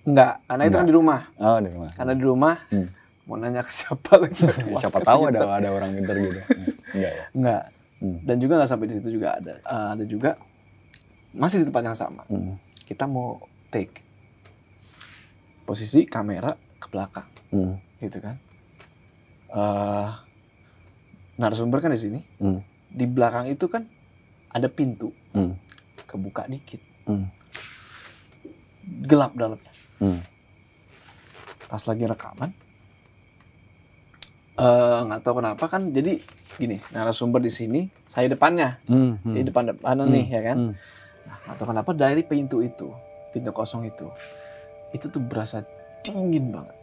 Enggak, karena itu kan di rumah. Oh, di rumah. Karena di rumah. Mau nanya ke siapa lagi? Siapa tahu ada orang pintar gitu. Enggak ya? Enggak. Dan juga nggak sampai di situ juga ada. Ada juga masih di tempat yang sama. Kita mau take posisi kamera ke belakang, gitu kan. Narasumber kan di sini. Di belakang itu kan ada pintu, kebuka dikit, gelap dalamnya. Pas lagi rekaman, nggak tahu kenapa kan. Jadi gini, narasumber di sini, saya depannya, di depan nih ya kan. Atau kenapa dari pintu kosong itu tuh berasa dingin banget.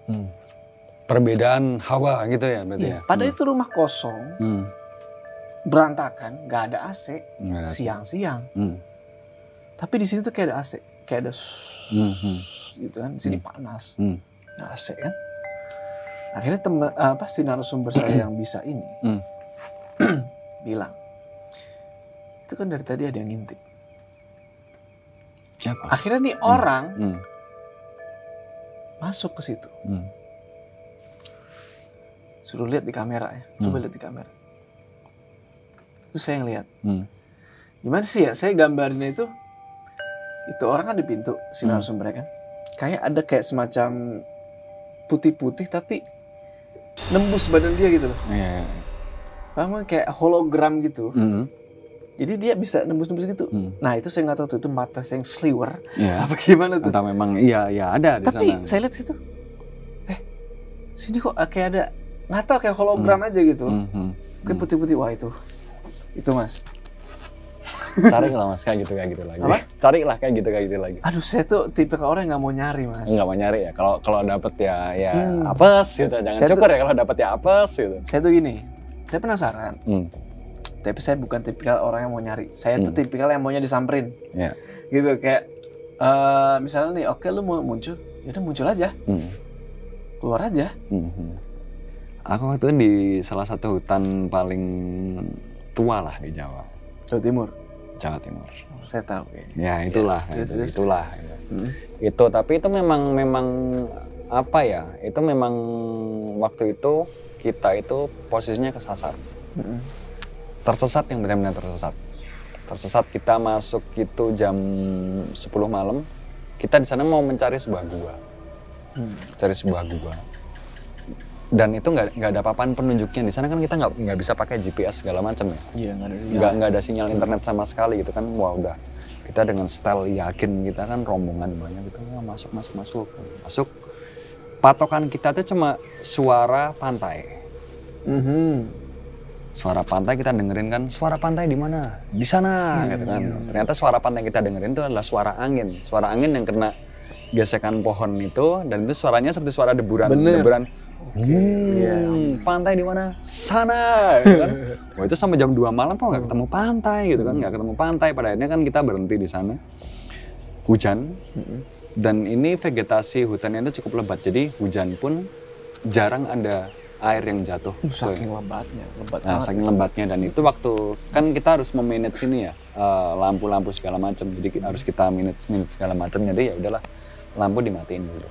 Perbedaan hawa gitu ya berarti ya? Padahal itu rumah kosong, berantakan, nggak ada AC, siang-siang. Tapi di sini tuh kayak ada AC, kayak ada gitu kan, di sini panas, nggak AC kan. Akhirnya si narasumber saya yang bisa ini bilang, itu kan dari tadi ada yang ngintip. Siapa? Akhirnya nih orang masuk ke situ. Suruh lihat di kamera ya. Coba lihat di kamera. Terus saya ngeliat. Gimana sih ya? Saya gambarin itu orang kan di pintu si narasumbernya kan. Kayak ada kayak semacam putih-putih tapi nembus badan dia gitu loh. Iya. Paham kayak hologram gitu. Jadi dia bisa nembus-nembus gitu. Nah itu saya nggak tahu tuh itu mata saya yang sliver. Apa gimana tuh? Entah memang iya ada di sana. Tapi saya lihat situ. Sini kok kayak ada, nggak tahu kayak hologram aja gitu. Kayak putih-putih. Wah itu Mas. Carilah mas kayak gitu lagi. Apa? Carilah kayak gitu lagi. Aduh, saya tuh tipe orang yang nggak mau nyari, Mas. Nggak mau nyari ya. Kalau dapet ya apes gitu. Jangan Saya syukur ya kalau dapet ya apes gitu. Saya tuh gini, saya penasaran. Tapi saya bukan tipikal orang yang mau nyari. Saya tuh tipikal yang maunya disamperin. Ya. Gitu kayak misalnya nih, oke lu mau muncul, ya udah muncul aja. Keluar aja. Aku waktu itu di salah satu hutan paling tua lah di Jawa. Jawa Timur. Jawa Timur. Oh, saya tahu kayaknya. Ya itulah, Ya, terus. itulah. Itu tapi itu memang apa ya? Itu memang waktu itu kita itu posisinya kesasar. Tersesat yang benar-benar tersesat. Tersesat kita masuk itu jam 10 malam. Kita di sana mau mencari sebuah gua. Cari sebuah gua. Dan itu nggak ada apa-apaan penunjuknya. Di sana kan kita nggak bisa pakai GPS segala macam ya. Iya, nggak ada sinyal internet sama sekali gitu kan. Wah udah kita dengan style yakin kita kan rombongan banyak gitu. Wah, masuk. Patokan kita tuh cuma suara pantai. Suara pantai kita dengerin kan. Suara pantai di mana? Di sana gitu kan. Ternyata suara pantai yang kita dengerin itu adalah suara angin. Suara angin yang kena gesekan pohon itu dan itu suaranya seperti suara deburan. Deburan. Pantai di mana? Sana, gitu kan? Wah itu sampai jam 2 malam kok nggak ketemu pantai gitu kan? Nggak ketemu pantai. Pada akhirnya kan kita berhenti di sana. Hujan. Dan ini vegetasi hutannya itu cukup lebat. Jadi hujan pun jarang ada air yang jatuh. Saking lebatnya, saking lebatnya dan itu waktu kan kita harus memanage ini ya lampu-lampu segala macam. Jadi harus kita manage segala macam. Jadi ya udahlah lampu dimatiin dulu.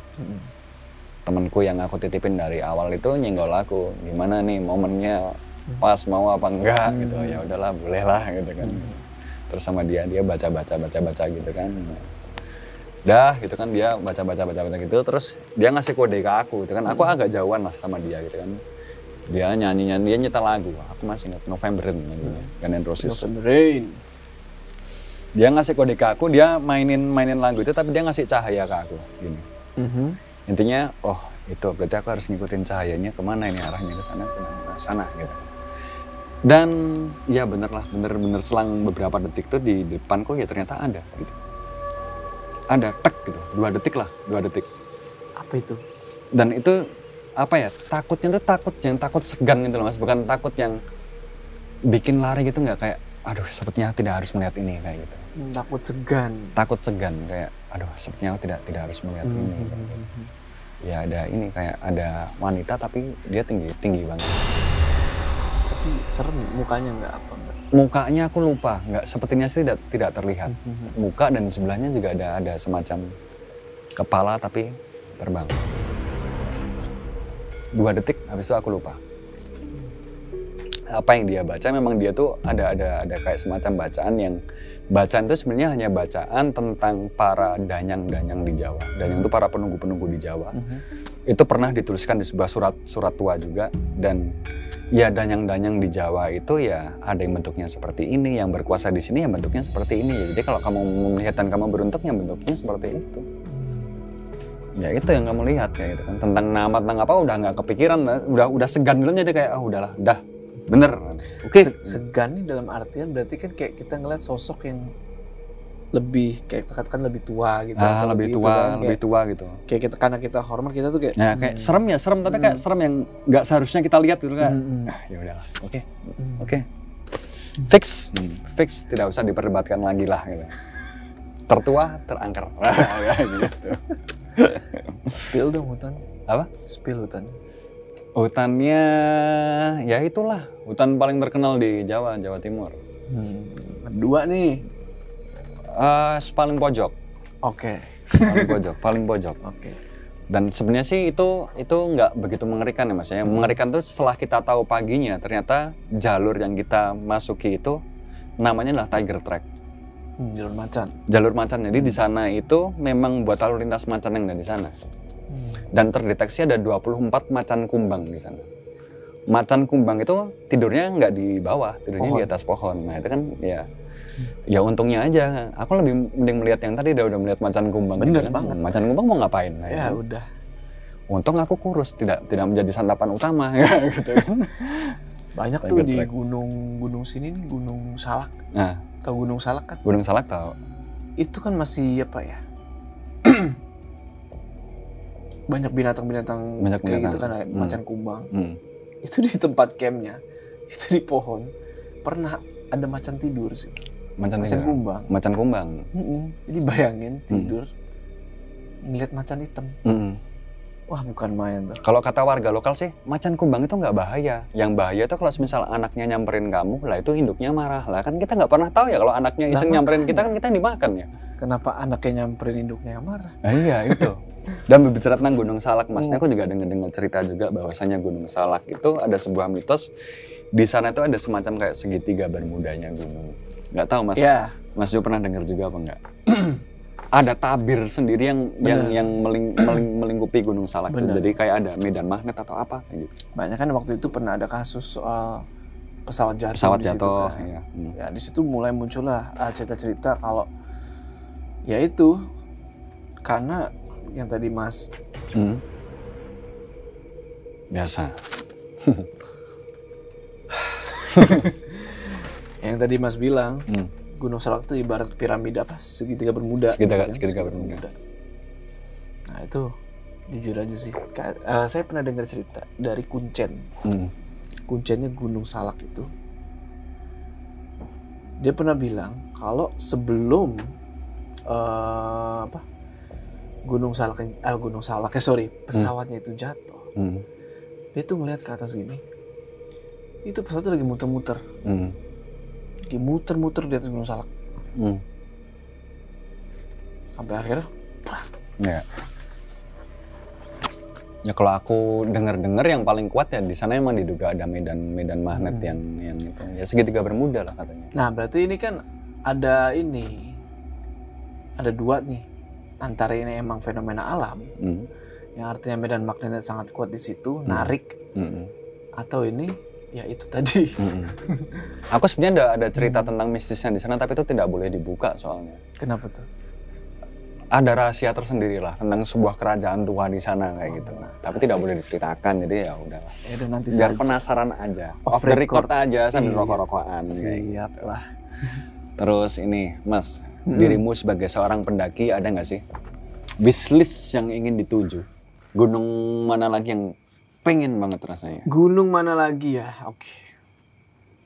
Temenku yang aku titipin dari awal itu nyenggol aku, gimana nih momennya pas mau apa enggak gitu. Ya udahlah bolehlah gitu kan. Terus sama dia baca gitu kan. Dah gitu kan dia baca gitu terus dia ngasih kode ke aku gitu kan. Aku agak jauhan lah sama dia gitu kan. Dia nyanyi dia nyetel lagu. Aku masih ingat November Rain namanya. Guns N' Roses. November Rain. Dia ngasih kode ke aku, dia mainin lagu itu tapi dia ngasih cahaya ke aku gini. Intinya, oh itu berarti aku harus ngikutin cahayanya kemana ini arahnya ke sana gitu. Dan ya bener selang beberapa detik tuh di depanku ya ternyata ada gitu. Ada tek gitu, 2 detik. Apa itu? Dan itu apa ya, takutnya tuh takut segan gitu loh mas, bukan takut yang bikin lari gitu nggak kayak, aduh sepertinya tidak harus melihat ini kayak gitu. Takut segan kayak, aduh sepertinya aku tidak harus melihat ini. Gitu. Ya ada ini kayak ada wanita tapi dia tinggi banget. Tapi serem mukanya nggak apa? Mukanya aku lupa, nggak sepertinya sih tidak terlihat. Muka dan sebelahnya juga ada semacam kepala tapi terbang. 2 detik habis itu aku lupa. Apa yang dia baca memang dia tuh ada kayak semacam bacaan itu sebenarnya hanya bacaan tentang para danyang-danyang di Jawa. Danyang itu para penunggu-penunggu di Jawa. Itu pernah dituliskan di sebuah surat tua juga dan ya danyang-danyang di Jawa itu ya ada yang bentuknya seperti ini, yang berkuasa di sini ya bentuknya seperti ini. Jadi kalau kamu melihat dan kamu beruntung ya bentuknya seperti itu. Ya itu yang kamu lihat kayak gitu kan. Tentang nama tentang apa udah nggak kepikiran, udah segan dulu jadi kayak udah bener. Oke. Segan dalam artian berarti kan kayak kita ngeliat sosok yang lebih kayak katakan lebih tua gitu atau lebih tua gitu. Kayak kita karena kita hormat kita tuh kayak kayak serem tapi kayak serem yang nggak seharusnya kita lihat gitu kan. Ya udahlah. Oke. Fix tidak usah diperdebatkan lagi lah gitu. Tertua terangker. Gitu. Spill dong hutan. Apa? Spill hutan. Hutannya ya itulah hutan paling terkenal di Jawa Timur. Kedua nih. Paling pojok. Oke. Paling pojok. Oke. Dan sebenarnya sih itu nggak begitu mengerikan ya mas. Yang mengerikan tuh setelah kita tahu paginya ternyata jalur yang kita masuki itu namanya adalah Tiger Track. Jalur macan. Jadi di sana itu memang buat lalu lintas macan yang ada di sana. Dan terdeteksi ada 24 macan kumbang di sana. Macan kumbang itu tidurnya nggak di bawah, tidurnya di atas pohon. Nah itu kan ya untungnya aja. Aku lebih mending melihat yang tadi udah melihat macan kumbang. Bener gitu kan. banget. Macan kumbang mau ngapain? Nah, ya udah. Untung aku kurus, tidak menjadi santapan utama gitu kan. Banyak tuh di gunung sini nih, Gunung Salak. Nah, Tahu Gunung Salak kan? Gunung Salak tahu. Itu kan masih apa ya? Banyak binatang-binatang kayak gitu kan, macan kumbang. Itu di tempat campnya, itu di pohon. Pernah ada macan tidur sih. Macan kumbang. Macan kumbang. Jadi bayangin tidur ngeliat macan hitam. Wah, bukan main tuh. Kalau kata warga lokal sih, macan kumbang itu nggak bahaya. Yang bahaya tuh kalau misal anaknya nyamperin kamu, lah itu induknya marah. Lah kan kita nggak pernah tahu ya kalau anaknya iseng nyamperin kita, kan kita yang dimakan ya. Kenapa anaknya nyamperin induknya yang marah? Nah, iya itu. Dan berbicara tentang Gunung Salak, Mas, aku juga dengar cerita juga bahwasanya Gunung Salak itu ada sebuah mitos. Di sana itu ada semacam kayak segitiga bermudanya gunung. Nggak tahu Mas, Mas Jo pernah dengar juga apa enggak? Ada tabir sendiri yang melingkupi Gunung Salak itu. Jadi kayak ada medan magnet atau apa kayak gitu. Banyak kan waktu itu pernah ada kasus soal pesawat jatuh. Pesawat di jatuh, situ, kan. Iya. Ya di situ mulai muncullah cerita-cerita kalau ya itu karena yang tadi Mas biasa. Yang tadi Mas bilang. Gunung Salak itu ibarat piramida apa? Segitiga bermuda. Segitiga bermuda. Nah itu jujur aja sih. Saya pernah dengar cerita dari Kuncen. Kuncennya Gunung Salak itu. Dia pernah bilang kalau sebelum pesawatnya itu jatuh. Dia tuh ngeliat ke atas gini. Itu pesawatnya lagi muter-muter. Lagi muter-muter di atas Gunung Salak. Sampai akhirnya ya kalau aku dengar yang paling kuat ya di sana emang diduga ada medan magnet yang itu ya segitiga bermuda lah katanya. Nah berarti ini kan ada dua nih, antara ini emang fenomena alam yang artinya medan magnetnya sangat kuat di situ, narik, atau ini ya itu tadi. Aku sebenarnya ada cerita tentang mistisnya di sana, tapi itu tidak boleh dibuka soalnya. Kenapa tuh? Ada rahasia tersendiri lah tentang sebuah kerajaan tua di sana kayak gitu. Tapi tidak boleh diceritakan, jadi ya udahlah. Ya udah nanti biar penasaran aja. Off the record aja sambil rokok-rokokan. Siap lah. Terus ini, Mas, dirimu sebagai seorang pendaki ada nggak sih wishlist yang ingin dituju? Gunung mana lagi yang pengen banget rasanya? Gunung mana lagi ya? Oke.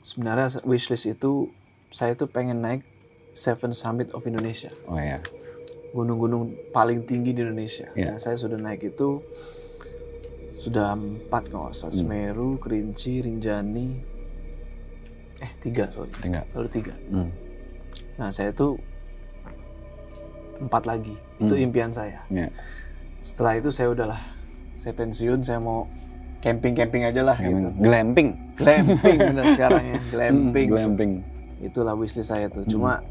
Sebenarnya wishlist itu saya tuh pengen naik Seven Summit of Indonesia. Oh ya. Gunung-gunung paling tinggi di Indonesia. Nah, saya sudah naik itu sudah 4 kalau nggak salah. Semeru, Kerinci, Rinjani. 3 sorry. 3. Baru 3. Nah saya tuh 4 lagi. Itu impian saya. Setelah itu saya udahlah. Saya pensiun, saya mau camping aja lah gitu. Glamping bener sekarang ya. Glamping. Itulah wishlist saya tuh. Cuma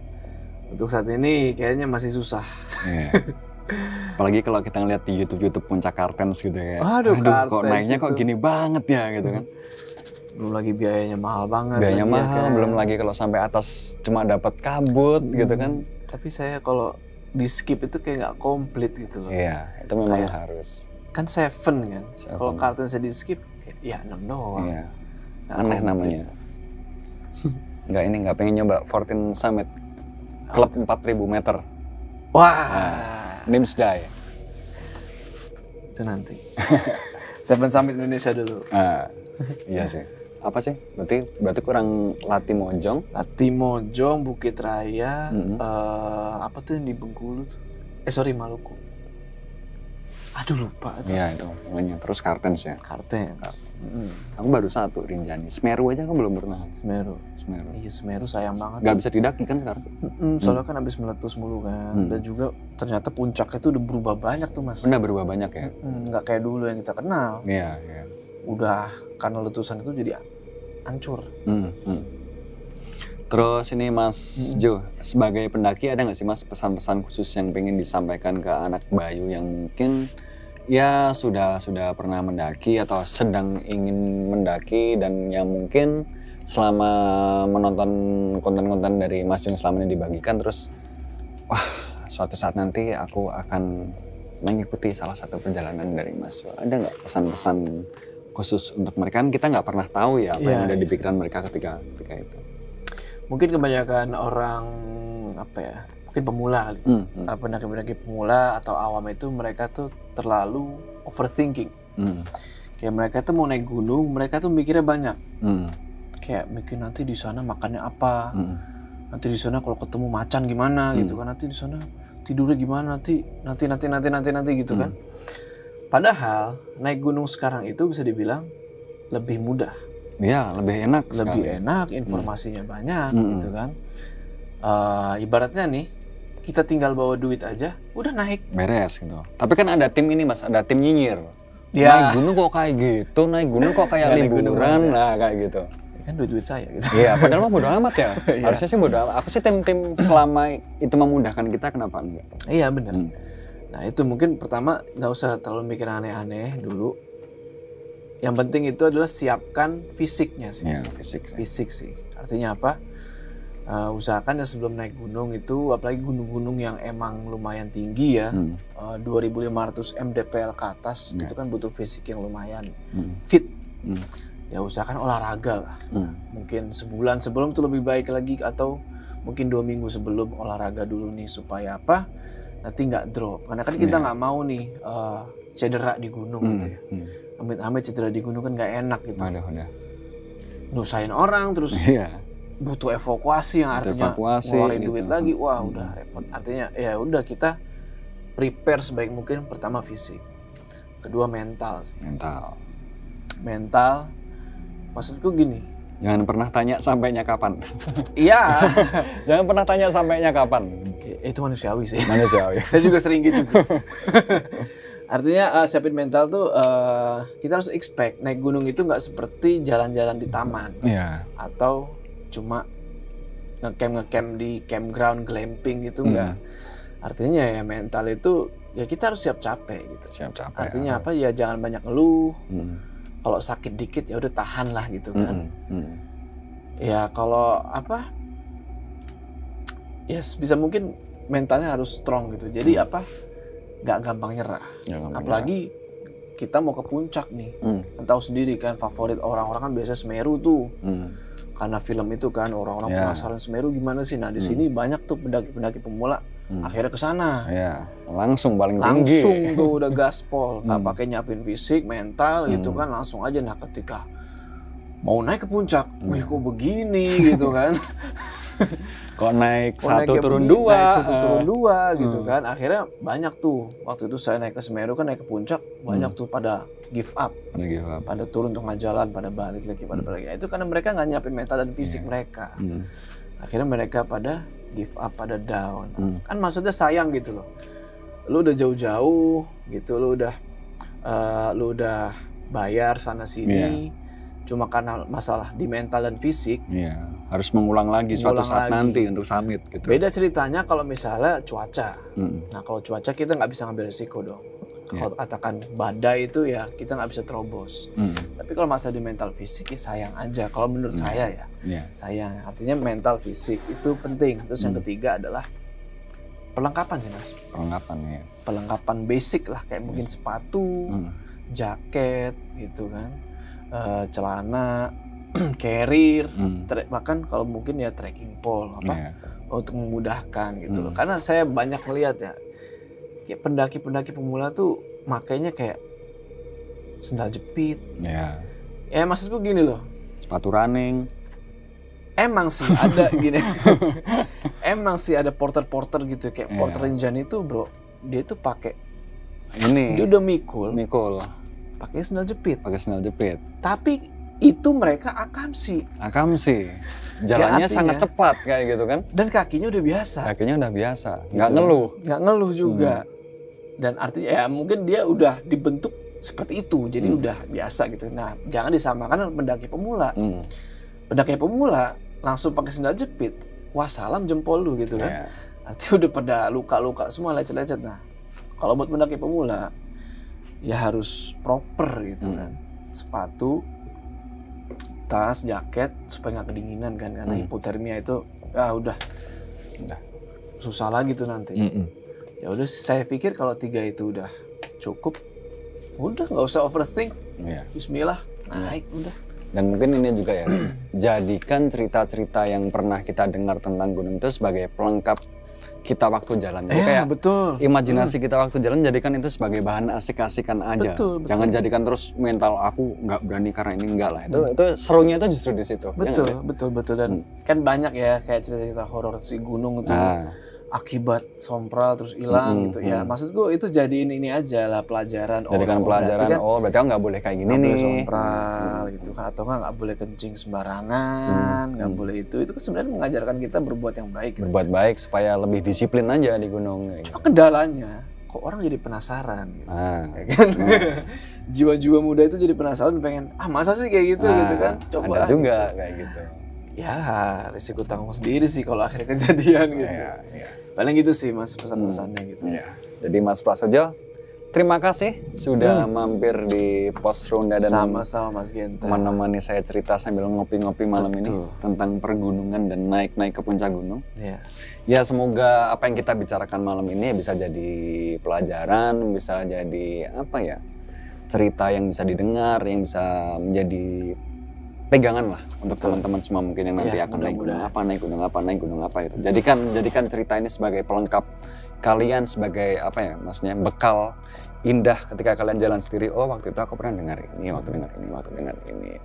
untuk saat ini kayaknya masih susah. Apalagi kalau kita ngeliat di YouTube Puncak Kartens gitu ya. Aduh kok naiknya kok gini banget ya gitu kan. Belum lagi biayanya mahal banget. Biayanya mahal, belum lagi kalau sampai atas cuma dapat kabut gitu kan. Tapi saya kalau di skip itu kayak nggak komplit gitu loh. Iya, itu memang harus. Kan 7 kan. Kalau Kartensnya di skip ya 6 doang. Iya. Aneh namanya. Nggak pengen nyoba 14 Summit. Klub 4.000 meter. Wah. Nimsdai. Itu nanti. 7 Summit Indonesia dulu. Iya sih. Apa sih? Berarti kurang Latimojong. Latimojong, Bukit Raya. Apa tuh yang di Bengkulu tuh? Maluku. Aduh lupa. Iya itu. Terus Kartens ya. Kartens. Aku baru 1 Rinjani. Semeru aja aku belum pernah. Semeru. Iya Semeru sayang banget. Gak bisa didaki kan sekarang? Soalnya kan habis meletus mulu kan. Dan juga ternyata puncaknya tuh udah berubah banyak tuh Mas. Udah berubah banyak ya? Nggak kayak dulu yang kita kenal. Iya. Udah karena letusan itu jadi hancur. Terus ini Mas Jo, sebagai pendaki ada nggak sih Mas pesan-pesan khusus yang pengen disampaikan ke anak Bayu yang mungkin ya sudah pernah mendaki atau sedang ingin mendaki dan yang mungkin selama menonton konten-konten dari Mas Jo yang selama ini dibagikan terus wah suatu saat nanti aku akan mengikuti salah satu perjalanan dari Mas Jo. Ada nggak pesan-pesan khusus untuk mereka, kan kita nggak pernah tahu ya apa yang ada di pikiran mereka ketika itu. Mungkin kebanyakan orang apa ya, mungkin pemula kali, pendaki-pendaki pemula atau awam itu mereka tuh terlalu overthinking. Kayak mereka tuh mau naik gunung, mereka tuh mikirnya banyak. Kayak mikir nanti di sana makannya apa, nanti di sana kalau ketemu macan gimana gitu kan, nanti di sana tidurnya gimana, nanti gitu kan. Padahal naik gunung sekarang itu bisa dibilang lebih mudah. Iya, lebih enak sekali. Lebih enak, informasinya banyak gitu kan. Ibaratnya nih, kita tinggal bawa duit aja, udah naik. Beres gitu. Tapi kan ada tim ini Mas, ada tim nyinyir. Ya. Naik gunung kok kayak gitu, naik gunung kok kayak liburan, nah kayak gitu. Kan duit-duit saya gitu. Iya, padahal mah bodo amat ya. Harusnya sih bodo amat. Aku sih tim selama itu memudahkan kita, kenapa enggak? Iya benar. Nah itu mungkin pertama nggak usah terlalu mikir aneh-aneh dulu. Yang penting itu adalah siapkan fisiknya sih. Iya, Fisik sih. Artinya apa? Usahakan ya sebelum naik gunung itu, apalagi gunung-gunung yang emang lumayan tinggi ya, 2.500 mdpl ke atas, itu kan butuh fisik yang lumayan fit. Ya usahakan olahraga lah. Mungkin sebulan sebelum tuh lebih baik lagi, atau mungkin 2 minggu sebelum olahraga dulu nih, supaya apa? Nanti nggak drop. Karena kan kita nggak mau nih cedera di gunung gitu ya. Amit-amit cedera di gunung kan nggak enak gitu. Udah. Nusain orang terus butuh evakuasi yang artinya ngeluarin duit lagi. Wah udah repot. Artinya ya udah, kita prepare sebaik mungkin. Pertama fisik, kedua mental sih. Mental. Maksudku gini, jangan pernah tanya sampainya kapan. Iya. Jangan pernah tanya sampainya kapan. Itu manusiawi sih. Manusiawi. Saya juga sering gitu sih. Artinya siapin mental tuh, kita harus expect naik gunung itu nggak seperti jalan-jalan di taman. Atau cuma ngecamp di campground glamping gitu, enggak. Artinya ya mental itu ya kita harus siap capek gitu. Artinya apa ya, jangan banyak ngeluh. Kalau sakit dikit ya udah tahan lah gitu kan. Ya kalau apa, ya bisa mungkin mentalnya harus strong gitu. Jadi apa, nggak gampang nyerah. Apalagi kita mau ke puncak nih. Tahu sendiri kan, favorit orang-orang kan biasa Semeru tuh. Karena film itu kan orang-orang penasaran Semeru gimana sih. Nah di sini banyak tuh pendaki-pendaki pemula akhirnya ke sana. Langsung paling tinggi. Langsung tuh udah gaspol, nggak pakai nyiapin fisik, mental gitu kan, langsung aja. Nah ketika mau naik ke puncak, wih kok begini gitu kan. Kok naik satu turun dua gitu kan. Akhirnya banyak tuh, waktu itu saya naik ke Semeru kan, naik ke puncak, banyak tuh pada give up. Pada turun tengah jalan, pada balik lagi. Itu karena mereka nggak nyiapin mental dan fisik mereka. Akhirnya mereka pada give up, pada down. Kan maksudnya sayang gitu loh. Lu udah jauh-jauh gitu, lu udah bayar sana sini. Cuma karena masalah di mental dan fisik, harus mengulang lagi suatu saat nanti untuk summit gitu. Beda ceritanya kalau misalnya cuaca. Nah kalau cuaca kita nggak bisa ngambil resiko dong. Kalau katakan badai itu ya kita nggak bisa terobos. Tapi kalau masalah di mental fisik ya sayang aja. Kalau menurut saya ya, sayang. Artinya mental fisik itu penting. Terus yang ketiga adalah perlengkapan sih Mas. Perlengkapan basic lah, kayak mungkin sepatu, jaket gitu kan. Celana, carrier, bahkan kalau mungkin ya trekking pole untuk memudahkan gitu loh. Karena saya banyak melihat ya, kayak pendaki-pendaki pemula tuh makainya kayak sendal jepit. Ya maksudku gini loh. Sepatu running. Emang sih ada gini. Emang sih ada porter-porter gitu, kayak porter Rinjani itu bro, dia tuh pakai ini. Dia udah mikul. Pakai sendal jepit. Tapi itu mereka akamsi. Jalannya sangat cepat kayak gitu kan. Dan kakinya udah biasa. Nggak ngeluh. Nggak ngeluh juga. Dan artinya ya mungkin dia udah dibentuk seperti itu. Jadi udah biasa gitu. Nah jangan disamakan dengan pendaki pemula. Pendaki pemula langsung pakai sendal jepit. Wah salam jempol lu gitu kan. Artinya udah pada luka-luka semua, lecet-lecet. Nah kalau buat pendaki pemula ya harus proper gitu kan. Sepatu, tas, jaket supaya nggak kedinginan kan, karena hipotermia itu ya udah susah lagi tuh nanti. Ya udah, saya pikir kalau 3 itu udah cukup, udah nggak usah overthink. Iya. Bismillah, naik udah. Dan mungkin ini juga ya, jadikan cerita-cerita yang pernah kita dengar tentang gunung itu sebagai pelengkap kita waktu jalan. Jadi kayak betul. Imajinasi kita waktu jalan, jadikan itu sebagai bahan asik-asikan aja. Betul. Jangan jadikan terus mental aku nggak berani karena ini enggak lah. Itu serunya itu justru di situ. Betul. Dan kan banyak ya kayak cerita-cerita horor si gunung itu. Akibat sompral terus hilang gitu ya. Maksudku itu jadiin ini aja lah pelajaran. Jadikan pelajaran, berarti aku nggak boleh kayak gini nih. Boleh sompral gitu kan, atau nggak boleh kencing sembarangan, nggak boleh itu. Itu kan sebenarnya mengajarkan kita berbuat yang baik. Gitu. Berbuat baik supaya lebih disiplin aja di gunung. Cuma kendalanya, kok orang jadi penasaran gitu. Ya kan? Jiwa-jiwa muda itu jadi penasaran, pengen, masa sih kayak gitu gitu kan. Coba ada juga kayak gitu. Ya risiko tanggung sendiri sih kalau akhirnya kejadian gitu. Paling gitu sih Mas pesan-pesannya gitu. Jadi Mas Prasojo, terima kasih sudah mampir di Pos Ronda dan sama-sama Mas Genta menemani saya cerita sambil ngopi-ngopi malam ini tentang pergunungan dan naik-naik ke puncak gunung. Ya semoga apa yang kita bicarakan malam ini bisa jadi pelajaran, bisa jadi apa ya, cerita yang bisa didengar, yang bisa menjadi pegangan lah untuk teman-teman semua mungkin yang nanti akan naik gunung apa gitu. Jadikan cerita ini sebagai pelengkap kalian, sebagai apa ya, maksudnya bekal indah ketika kalian jalan sendiri. Oh, waktu itu aku pernah dengar ini, waktu dengar ini.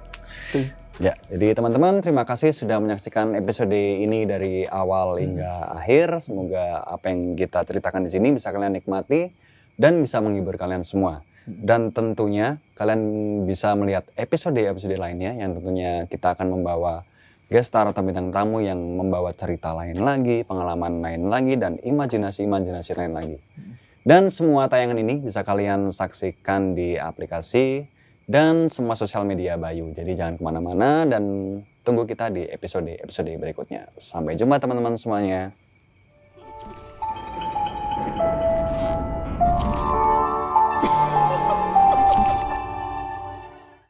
Ya, jadi teman-teman terima kasih sudah menyaksikan episode ini dari awal hingga akhir. Semoga apa yang kita ceritakan di sini bisa kalian nikmati dan bisa menghibur kalian semua. Dan tentunya kalian bisa melihat episode-episode lainnya yang tentunya kita akan membawa guest star atau bintang tamu yang membawa cerita lain lagi, pengalaman lain lagi, dan imajinasi-imajinasi lain lagi. Dan semua tayangan ini bisa kalian saksikan di aplikasi dan semua sosial media Bayu. Jadi jangan kemana-mana dan tunggu kita di episode-episode berikutnya. Sampai jumpa teman-teman semuanya.